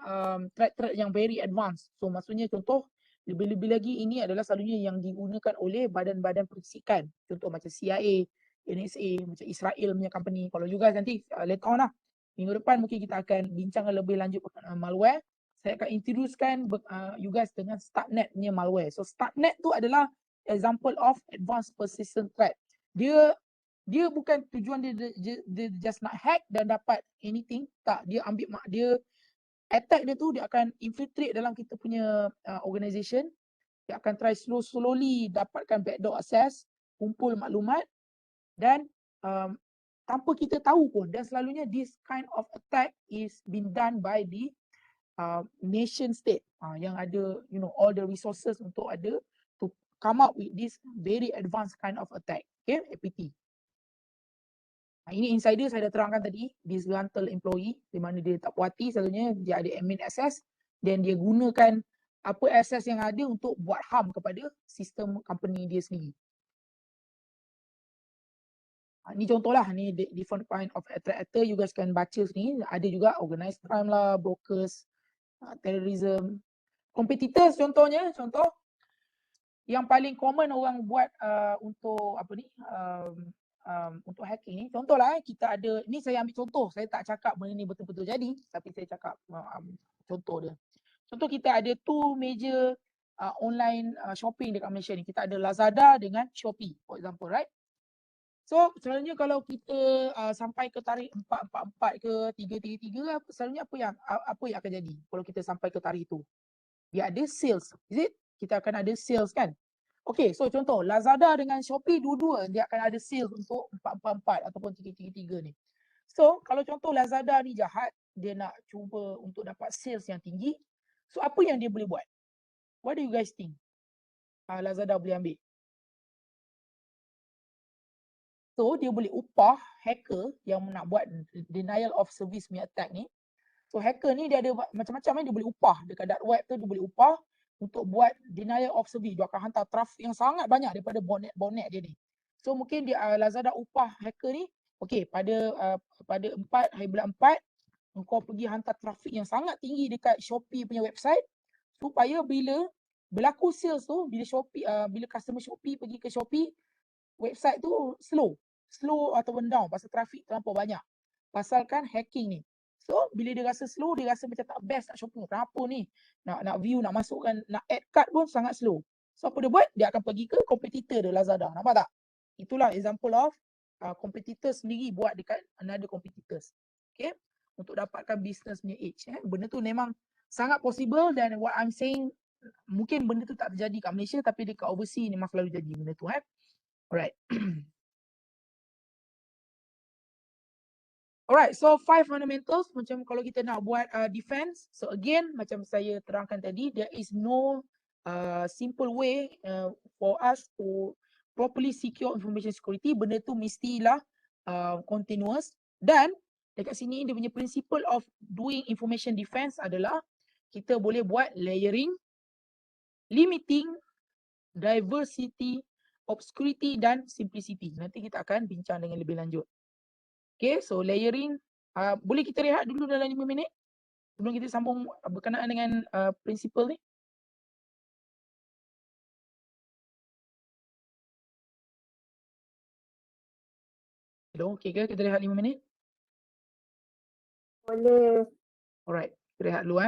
threat-threat yang very advanced. So maksudnya contoh lebih-lebih lagi ini adalah selalunya yang digunakan oleh badan-badan persikan. Contoh macam CIA, NSA, macam Israel punya company. Kalau you guys nanti later on lah. Minggu depan mungkin kita akan bincangkan lebih lanjut berkenaan malware. Saya akan introducekan you guys dengan Startnet punya malware. So Startnet tu adalah example of advanced persistent threat. Dia bukan tujuan dia just nak hack dan dapat anything. Tak, dia ambil dia attack dia tu dia akan infiltrate dalam kita punya organization. Dia akan try slowly dapatkan backdoor access, kumpul maklumat dan tanpa kita tahu pun. Dan selalunya this kind of attack is been done by the nation state yang ada all the resources untuk ada to come up with this very advanced kind of attack. Okay, APT. Ini insider saya dah terangkan tadi, disgruntled employee di mana dia tak puas hati, selalunya dia ada admin access dan dia gunakan apa access yang ada untuk buat harm kepada sistem company dia sendiri. Ini contohlah, ni different kind of threat actor, you guys can baca sini. Ada juga organized crime lah, brokers, terrorism, competitors contohnya, contoh yang paling common orang buat untuk apa ni, untuk hacking ni. Contohlah kita ada, ni saya ambil contoh, saya tak cakap benda ni betul-betul jadi, tapi saya cakap contoh dia. Contoh kita ada two major online shopping dekat Malaysia ni. Kita ada Lazada dengan Shopee, for example, right? So selalunya kalau kita sampai ke tarikh 444 ke 333, selalunya apa yang akan jadi kalau kita sampai ke tarikh itu? Dia ada sales, is it? Kita akan ada sales kan? Okay, so contoh Lazada dengan Shopee dua-dua dia akan ada sales untuk 444 ataupun 333 ni. So kalau contoh Lazada ni jahat, dia nak cuba untuk dapat sales yang tinggi. So apa yang dia boleh buat? What do you guys think? Lazada boleh ambil. So dia boleh upah hacker yang nak buat denial of service punya attack ni. So hacker ni dia ada macam-macam, dia boleh upah dekat dark web tu, dia boleh upah untuk buat denial of service. Dia akan hantar traffic yang sangat banyak daripada bonnet dia ni. So mungkin dia Lazada upah hacker ni, okey, pada 4 hari bulan 4 engkau pergi hantar traffic yang sangat tinggi dekat Shopee punya website supaya bila berlaku sales tu, bila customer Shopee pergi ke Shopee, website tu slow ataupun down pasal traffic terlampau banyak. Pasalkan hacking ni. So bila dia rasa slow, dia rasa macam tak best nak shopping. Kenapa ni? Nak view, nak masukkan, nak add card pun sangat slow. So apa dia buat? Dia akan pergi ke competitor dia, Lazada. Nampak tak? Itulah example of competitors sendiri buat dekat another competitors. Okay? Untuk dapatkan business punya edge. Benda tu memang sangat possible dan what I'm saying, mungkin benda tu tak terjadi kat Malaysia tapi dekat overseas memang selalu jadi benda tu. Alright. Alright, so 5 fundamentals macam kalau kita nak buat defense. So again, macam saya terangkan tadi, there is no simple way for us to properly secure information security. Benda tu mestilah continuous. Dan dekat sini dia punya principle of doing information defense adalah kita boleh buat layering, limiting, diversity, obscurity dan simplicity. Nanti kita akan bincang dengan lebih lanjut. Okay, so layering, boleh kita rehat dulu dalam 5 minit sebelum kita sambung berkenaan dengan prinsipal ni. Hello, okay ke? Kita rehat 5 minit? Boleh. Alright, kita rehat dulu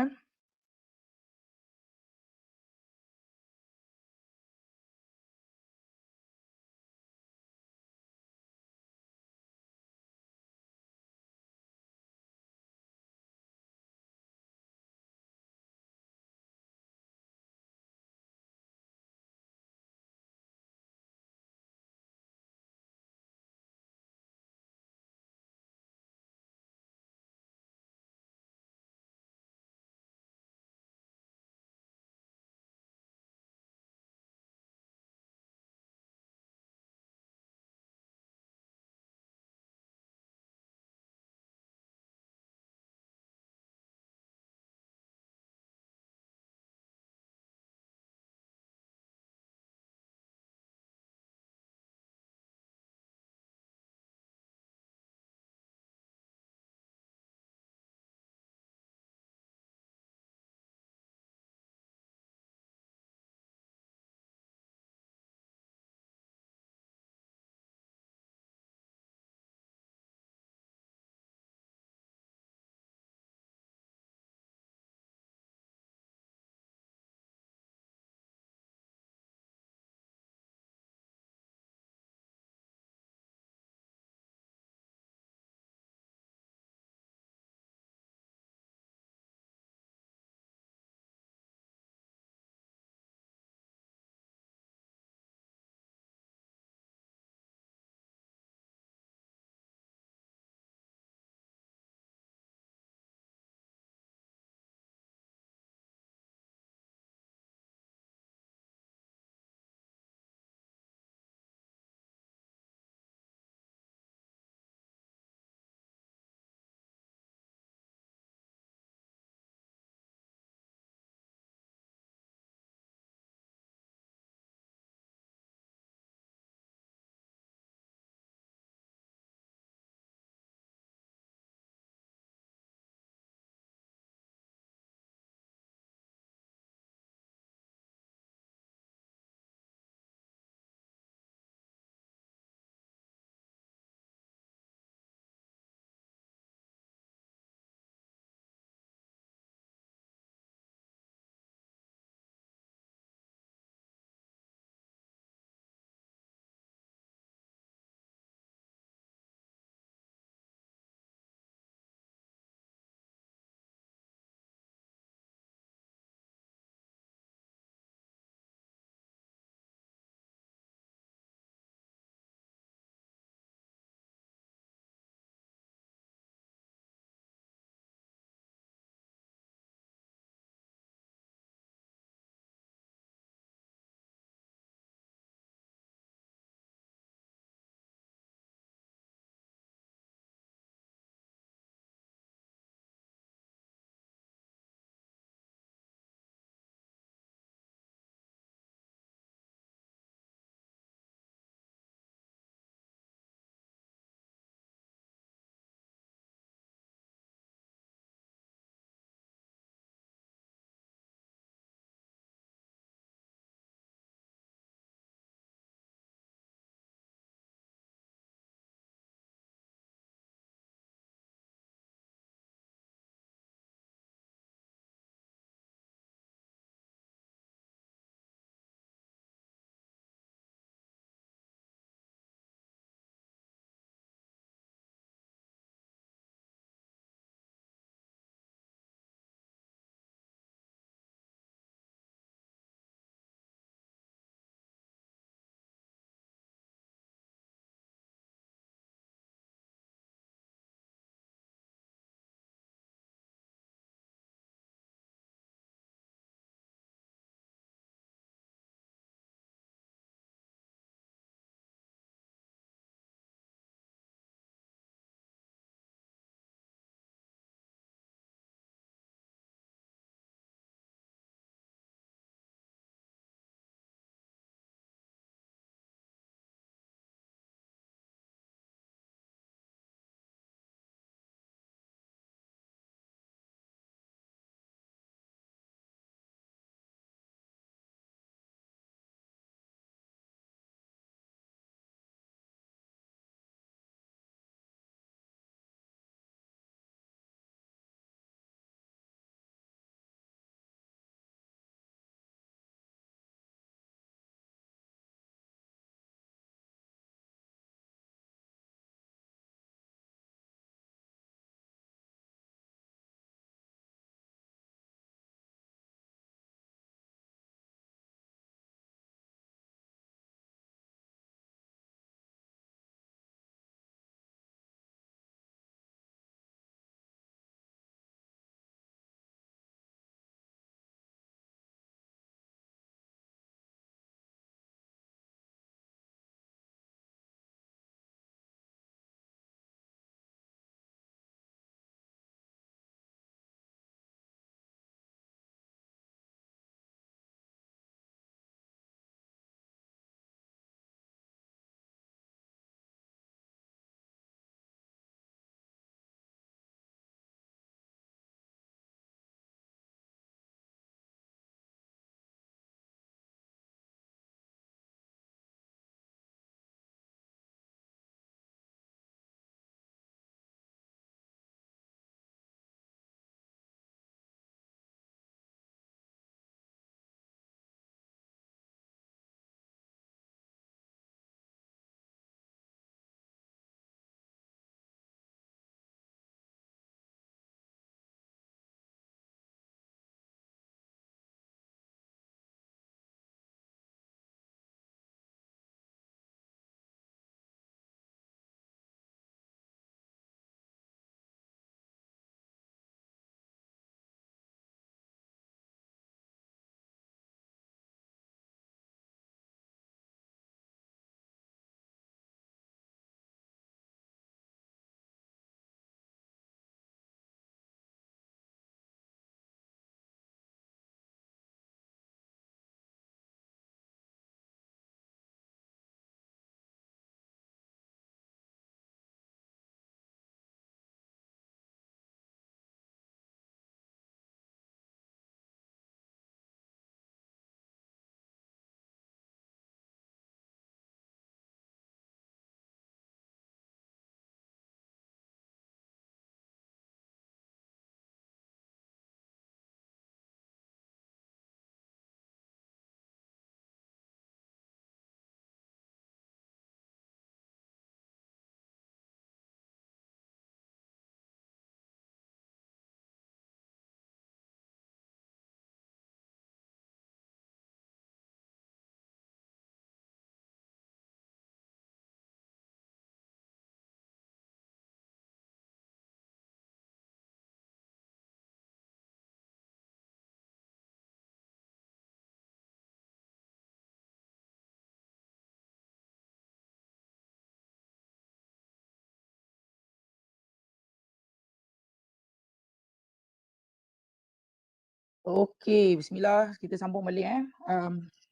Okay, bismillah. Kita sambung balik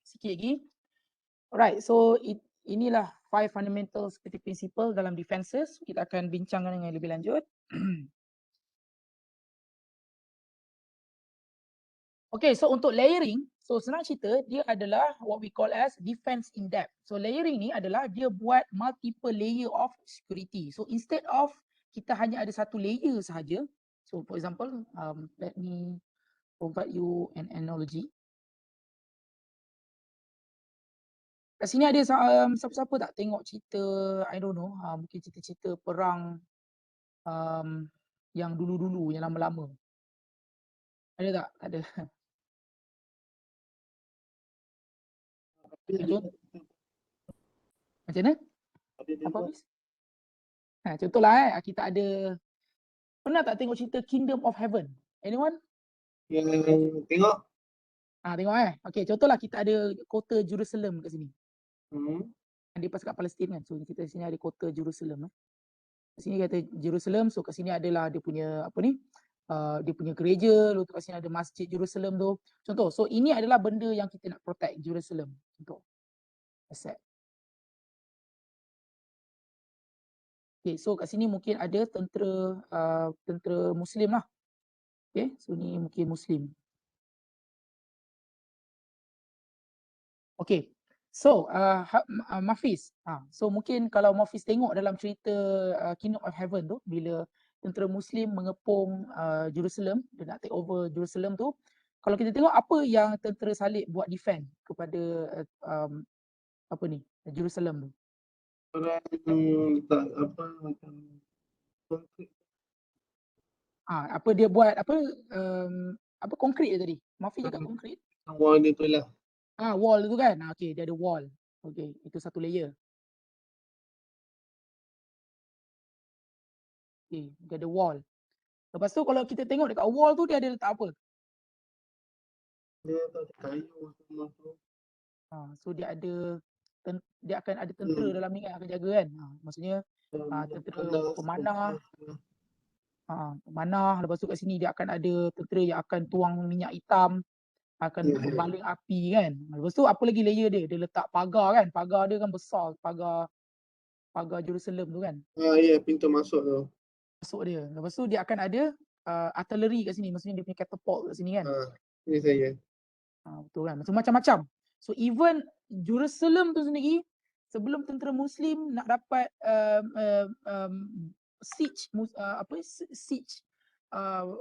sikit lagi. Alright, so inilah 5 fundamental security principle dalam defenses. Kita akan bincangkan dengan lebih lanjut. Okay, so untuk layering, so senang cerita dia adalah what we call as defense in depth. So layering ni adalah dia buat multiple layer of security. So instead of kita hanya ada satu layer sahaja, so for example, let me provide you an analogy. Kat sini ada siapa-siapa tak tengok cerita, I don't know, mungkin cerita-cerita perang yang dulu-dulu, yang lama-lama. Ada tak? Tak ada. Macam mana? Apa habis? Contohlah kita ada, pernah tak tengok cerita Kingdom of Heaven? Anyone? Yang tengok. Tengok Okay, contohlah kita ada kota Jerusalem kat sini. Dia pasal kat Palestin kan. So kita sini ada kota Jerusalem. Kat sini kata Jerusalem, so kat sini adalah dia punya apa ni? Dia punya gereja, lalu kat sini ada Masjid Jerusalem tu. Contoh, so ini adalah benda yang kita nak protect Jerusalem. Contoh. Asset. Okay, so kat sini mungkin ada tentera Muslim lah. Okay, so ni mungkin Muslim. Okay, so Mafiz, so mungkin kalau Mafiz tengok dalam cerita Kingdom of Heaven tu, bila tentera Muslim mengepung Jerusalem, dia nak take over Jerusalem tu, kalau kita tengok apa yang tentera Salib buat defend kepada apa ni, Jerusalem tu. Orang letak apa macam konkret. Apa dia buat, apa konkrit je tadi? Mafiz cakap konkrit. Wall dia tu lah. Wall tu kan. Okay, dia ada wall. Okay, itu satu layer. Okay, dia ada wall. Lepas tu kalau kita tengok dekat wall tu dia ada letak apa? Dia tak kayu semua tu. So dia akan ada tentera dalam ni kan, akan jaga kan. Maksudnya tentera pemanah. Pemanah. Lepas tu kat sini dia akan ada tentera yang akan tuang minyak hitam, akan baling api kan. Lepas tu apa lagi layer dia? Dia letak pagar kan. Pagar dia kan besar, pagar Jerusalem tu kan. Ya, pintu masuk tu. Masuk dia. Lepas tu dia akan ada artillery kat sini. Maksudnya dia punya catapult kat sini kan. Ini saya. Betul kan. Macam-macam. So even Jerusalem tu sendiri, sebelum tentera Muslim nak dapat siege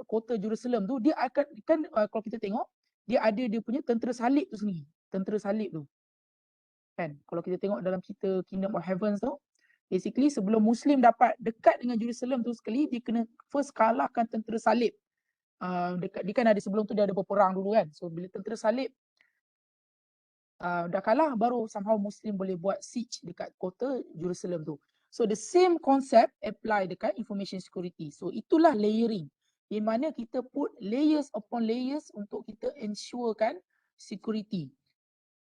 kota Jerusalem tu, dia akan kan kalau kita tengok dia ada dia punya tentera salib tu sendiri. Tentera salib tu. Kan? Kalau kita tengok dalam cerita Kingdom of Heaven tu, basically sebelum Muslim dapat dekat dengan Jerusalem tu sekali, dia kena first kalahkan tentera salib. Dia kan ada sebelum tu dia ada berperang dulu kan. So bila tentera salib dah kalah, baru somehow Muslim boleh buat siege dekat kota Jerusalem tu. So the same concept apply dekat information security. So itulah layering, di mana kita put layers upon layers untuk kita ensurekan security.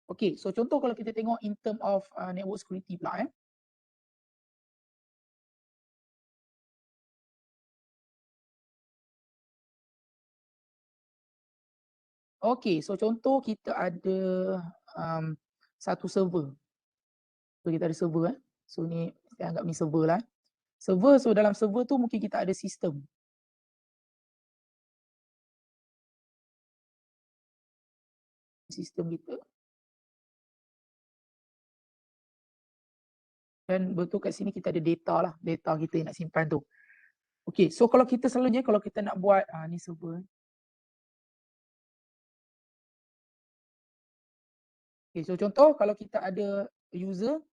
Okay, so contoh kalau kita tengok in term of network security pula Okay, so contoh kita ada satu server. So kita ada server So ni saya anggap ni server lah. Server, so dalam server tu mungkin kita ada sistem. Sistem kita. Dan betul kat sini kita ada data lah. Data kita yang nak simpan tu. Okay, so kalau kita selalunya kalau kita nak buat, ni server. Okay, so contoh kalau kita ada user,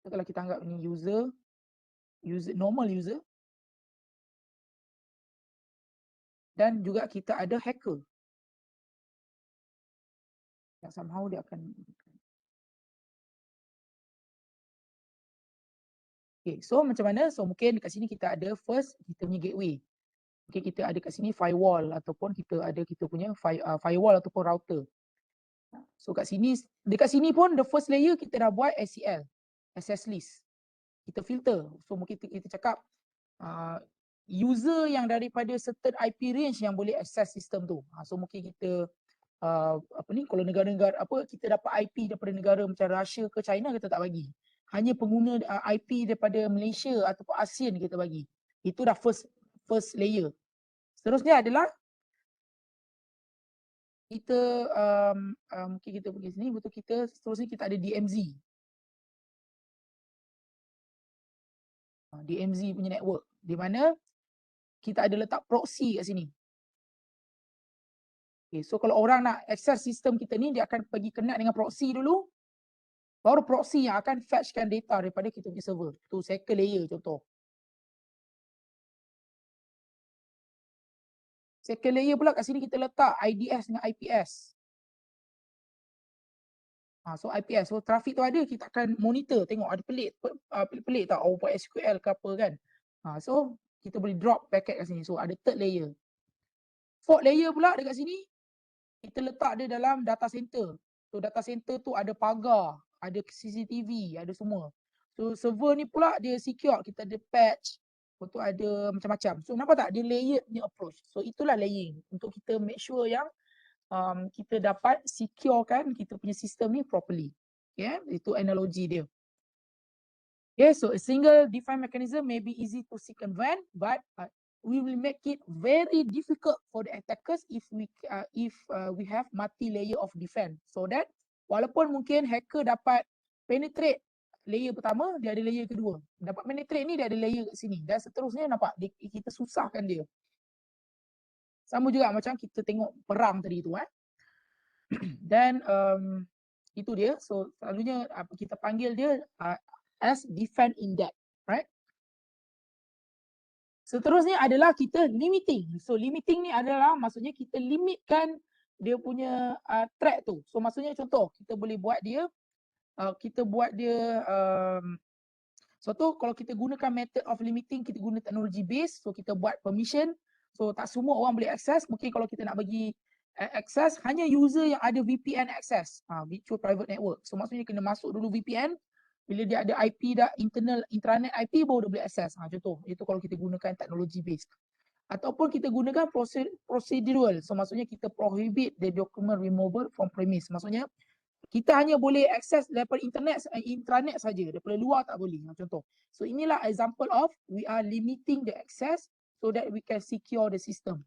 kalau kita anggap ni user, normal user. Dan juga kita ada hacker. Yang somehow dia akan. Okay, so macam mana? So mungkin dekat sini kita ada first kita punya gateway. Okay, kita ada kat sini firewall ataupun kita punya firewall ataupun router. So dekat sini pun the first layer kita dah buat SCL, access list. Kita filter. So mungkin kita cakap user yang daripada certain IP range yang boleh access sistem tu. So mungkin kita kalau negara-negara kita dapat IP daripada negara macam Russia ke China kita tak bagi. Hanya pengguna IP daripada Malaysia ataupun ASEAN kita bagi. Itu dah first layer. Seterusnya adalah kita mungkin kita pergi sini, betul kita seterusnya kita ada DMZ. DMZ punya network di mana kita ada letak proxy kat sini. Okay, so kalau orang nak access sistem kita ni, dia akan pergi connect dengan proxy dulu. Baru proxy yang akan fetchkan data daripada kita punya server. Tu second layer contoh. Second layer pula kat sini kita letak IDS dengan IPS. So IPS, so traffic tu ada, kita akan monitor, tengok ada pelik tak, buat SQL ke apa kan. So kita boleh drop packet kat sini. So ada third layer. Fourth layer pula dekat sini, kita letak dia dalam data center. So data center tu ada pagar, ada CCTV, ada semua. So server ni pula dia secure, kita ada patch, untuk ada macam-macam. So nampak tak, dia layered punya approach. So itulah layering untuk kita make sure yang kita dapat securekan kita punya sistem ni properly. Okay, itu analogi dia. Okay, so a single defined mechanism may be easy to circumvent, but we will make it very difficult for the attackers if we have multi-layer of defense. So that walaupun mungkin hacker dapat penetrate layer pertama, dia ada layer kedua. Dapat penetrate ni, dia ada layer kat sini. Dan seterusnya nampak, kita susahkan dia. Sama juga macam kita tengok perang tadi tu. Dan itu dia. So selalunya kita panggil dia as defend in depth. Right? Seterusnya adalah kita limiting. So limiting ni adalah maksudnya kita limitkan dia punya threat tu. So maksudnya contoh, kita boleh buat dia suatu kalau kita gunakan method of limiting, kita guna teknologi base, so kita buat permission, so tak semua orang boleh access. Mungkin kalau kita nak bagi access hanya user yang ada VPN access, virtual private network. So maksudnya kena masuk dulu VPN, bila dia ada IP dah, intranet IP baru dia boleh access. Contoh, itu kalau kita gunakan teknologi base. Ataupun kita gunakan procedural, so maksudnya kita prohibit the document removal from premise. Maksudnya kita hanya boleh akses daripada intranet saja, daripada luar tak boleh. Contoh. So inilah example of we are limiting the access so that we can secure the system.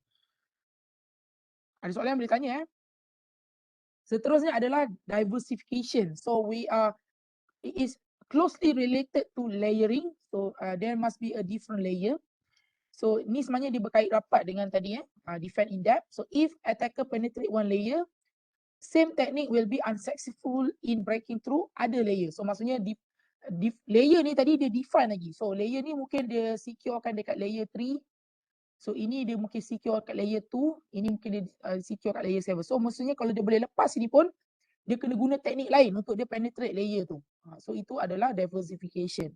Ada soalan yang boleh tanya. Seterusnya adalah diversification. So it is closely related to layering. So there must be a different layer. So ni sebenarnya dia berkait rapat dengan tadi defend in depth. So if attacker penetrate one layer, same technique will be unsuccessful in breaking through other layer. So maksudnya layer ni tadi dia define lagi. So layer ni mungkin dia securekan dekat layer 3. So ini dia mungkin secure kat layer 2. Ini mungkin dia secure kat layer 7. So maksudnya kalau dia boleh lepas ini pun, dia kena guna teknik lain untuk dia penetrate layer tu. So itu adalah diversification.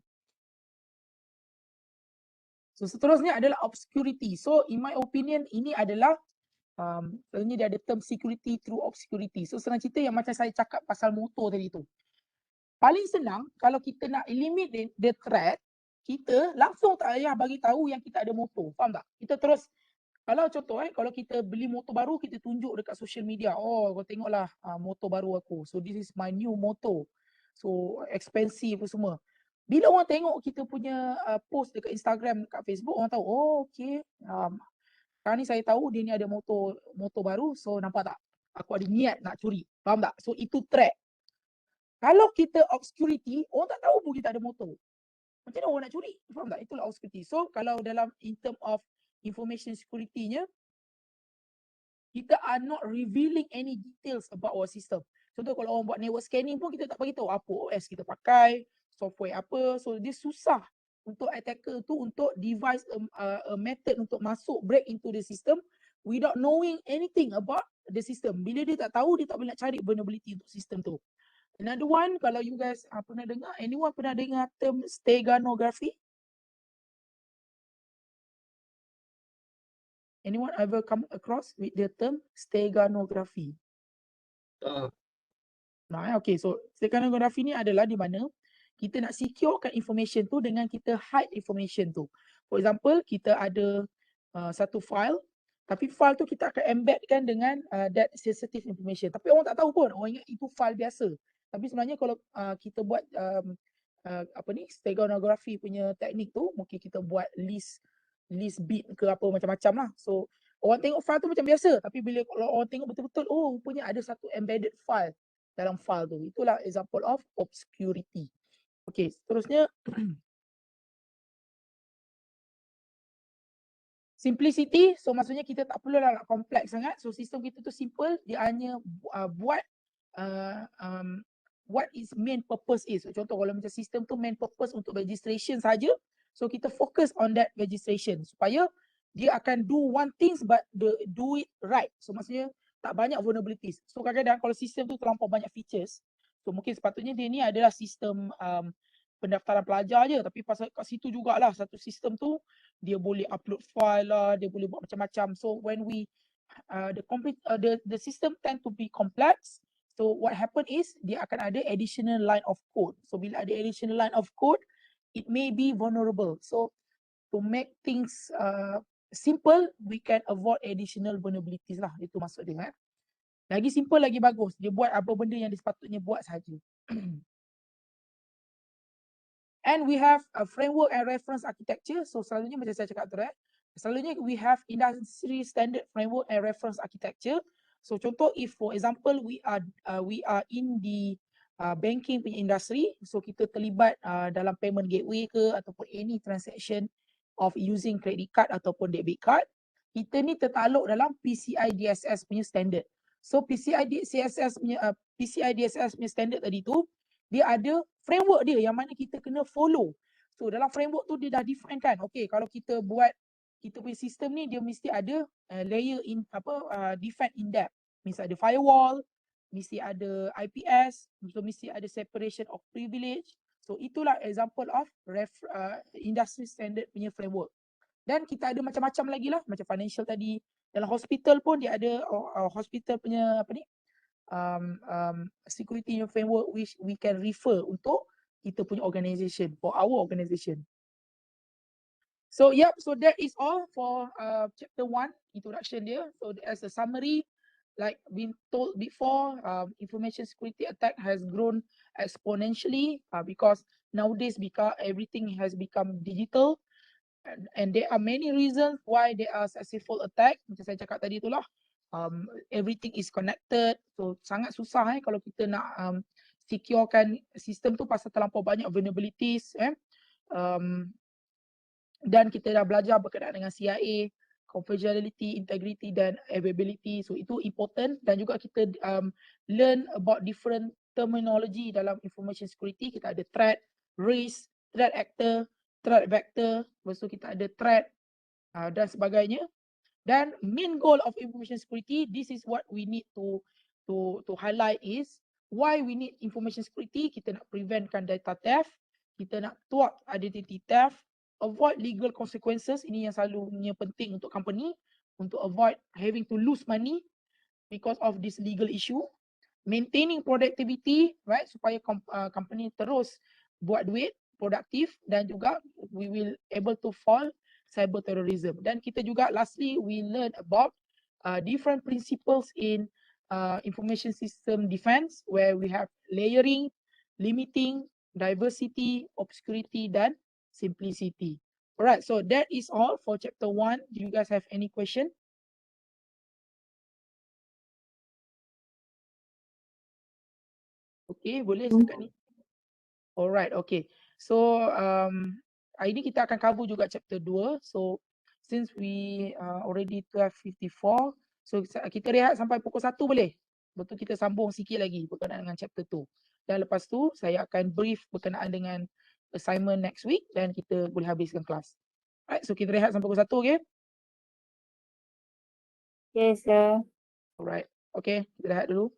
So seterusnya adalah obscurity. So in my opinion, ini adalah sebenarnya dia ada term security through obscurity. So senang cerita yang macam saya cakap pasal motor tadi tu. Paling senang kalau kita nak eliminate the threat, kita langsung tak payah bagi tahu yang kita ada motor. Faham tak? Kita terus, kalau contoh kalau kita beli motor baru, kita tunjuk dekat social media. Oh, kau tengoklah motor baru aku. So this is my new motor. So expensive semua. Bila orang tengok kita punya post dekat Instagram, dekat Facebook, orang tahu, oh okay. Sekarang ni saya tahu dia ni ada motor baru, so nampak tak? Aku ada niat nak curi. Faham tak? So itu threat. Kalau kita obscurity, orang tak tahu pun kita ada motor. Macam mana orang nak curi? Faham tak? Itulah obscurity. So kalau dalam in term of information security-nya, kita are not revealing any details about our system. Contoh kalau orang buat network scanning pun kita tak bagi tahu apa OS kita pakai, software apa. So dia susah untuk attacker tu untuk devise a method untuk masuk break into the system without knowing anything about the system. Bila dia tak tahu, dia tak boleh nak cari vulnerability untuk sistem tu. Another one, kalau you guys pernah dengar, anyone pernah dengar term steganography? Anyone ever come across with the term steganography? Okay, so steganography ni adalah di mana kita nak securekan information tu dengan kita hide information tu. For example, kita ada satu file, tapi file tu kita akan embedkan dengan that sensitive information. Tapi orang tak tahu pun, orang ingat itu file biasa. Tapi sebenarnya kalau kita buat steganography punya teknik tu, mungkin kita buat list bit ke apa macam-macam lah. So orang tengok file tu macam biasa, tapi bila kalau orang tengok betul-betul, oh rupanya ada satu embedded file dalam file tu. Itulah example of obscurity. Okay, seterusnya simplicity. So maksudnya kita tak perlu nak kompleks sangat. So sistem kita tu simple, dia hanya buat what its main purpose is. So, contoh kalau macam sistem tu main purpose untuk registration saja, so kita fokus on that registration supaya dia akan do one things but do it right. So maksudnya tak banyak vulnerabilities. So kadang-kadang kalau sistem tu terlampau banyak features, so mungkin sepatutnya dia ni adalah sistem pendaftaran pelajar je, tapi pasal kat situ jugalah satu sistem tu dia boleh upload file lah, dia boleh buat macam-macam. So when we the system tend to be complex, so what happen is dia akan ada additional line of code. So bila ada additional line of code, it may be vulnerable. So to make things simple, we can avoid additional vulnerabilities lah. Itu maksud dia. Lagi simple lagi bagus. Dia buat apa benda yang dia sepatutnya buat saja. And we have a framework and reference architecture. So selalunya macam saya cakap tu, selalunya we have industry standard framework and reference architecture. So contoh, if for example we are in the banking punya industry, so kita terlibat dalam payment gateway ke ataupun any transaction of using credit card ataupun debit card, kita ni tertakluk dalam PCI DSS punya standard. So PCI DSS punya standard tadi tu, dia ada framework dia yang mana kita kena follow. So dalam framework tu dia dah define kan, okay, kalau kita buat kita punya sistem ni, dia mesti ada layer in define in depth. Mesti ada firewall, mesti ada IPS, so mesti ada separation of privilege. So itulah example of industry standard punya framework. Dan kita ada macam-macam lagi lah, macam financial tadi. Dalam hospital pun dia ada hospital punya security framework which we can refer untuk kita punya organisation, for our organisation. So so that is all for chapter 1, introduction dia. So as a summary, like been told before, information security attack has grown exponentially because nowadays everything has become digital, and there are many reasons why there are successful attack. Macam saya cakap tadi itulah, everything is connected. So sangat susah kalau kita nak securekan sistem tu pasal terlampau banyak vulnerabilities. Dan kita dah belajar berkenaan dengan CIA, confidentiality, integrity dan availability. So itu important, dan juga kita learn about different terminology dalam information security. Kita ada threat, risk, threat actor, threat vector, lepas tu kita ada threat dan sebagainya. Dan main goal of information security, this is what we need to highlight is why we need information security. Kita nak preventkan data theft, kita nak thwart identity theft, avoid legal consequences. Ini yang selalunya penting untuk company, untuk avoid having to lose money because of this legal issue. Maintaining productivity, right, supaya company terus buat duit, produktif, dan juga we will able to fall cyber terrorism. Dan kita juga lastly we learn about different principles in information system defense, where we have layering, limiting, diversity, obscurity, dan simplicity. Alright, so that is all for chapter 1. Do you guys have any question? Okay, boleh setakat ni. Alright, okay. So hari ni kita akan cover juga chapter 2. So since we already 12:54, so kita rehat sampai pukul 1 boleh? Betul, kita sambung sikit lagi berkenaan dengan chapter 2. Dan lepas tu saya akan brief berkenaan dengan assignment next week dan kita boleh habiskan kelas. Alright, so kita rehat sampai pukul 1, okay? Yes, sir. Alright, okay, kita rehat dulu.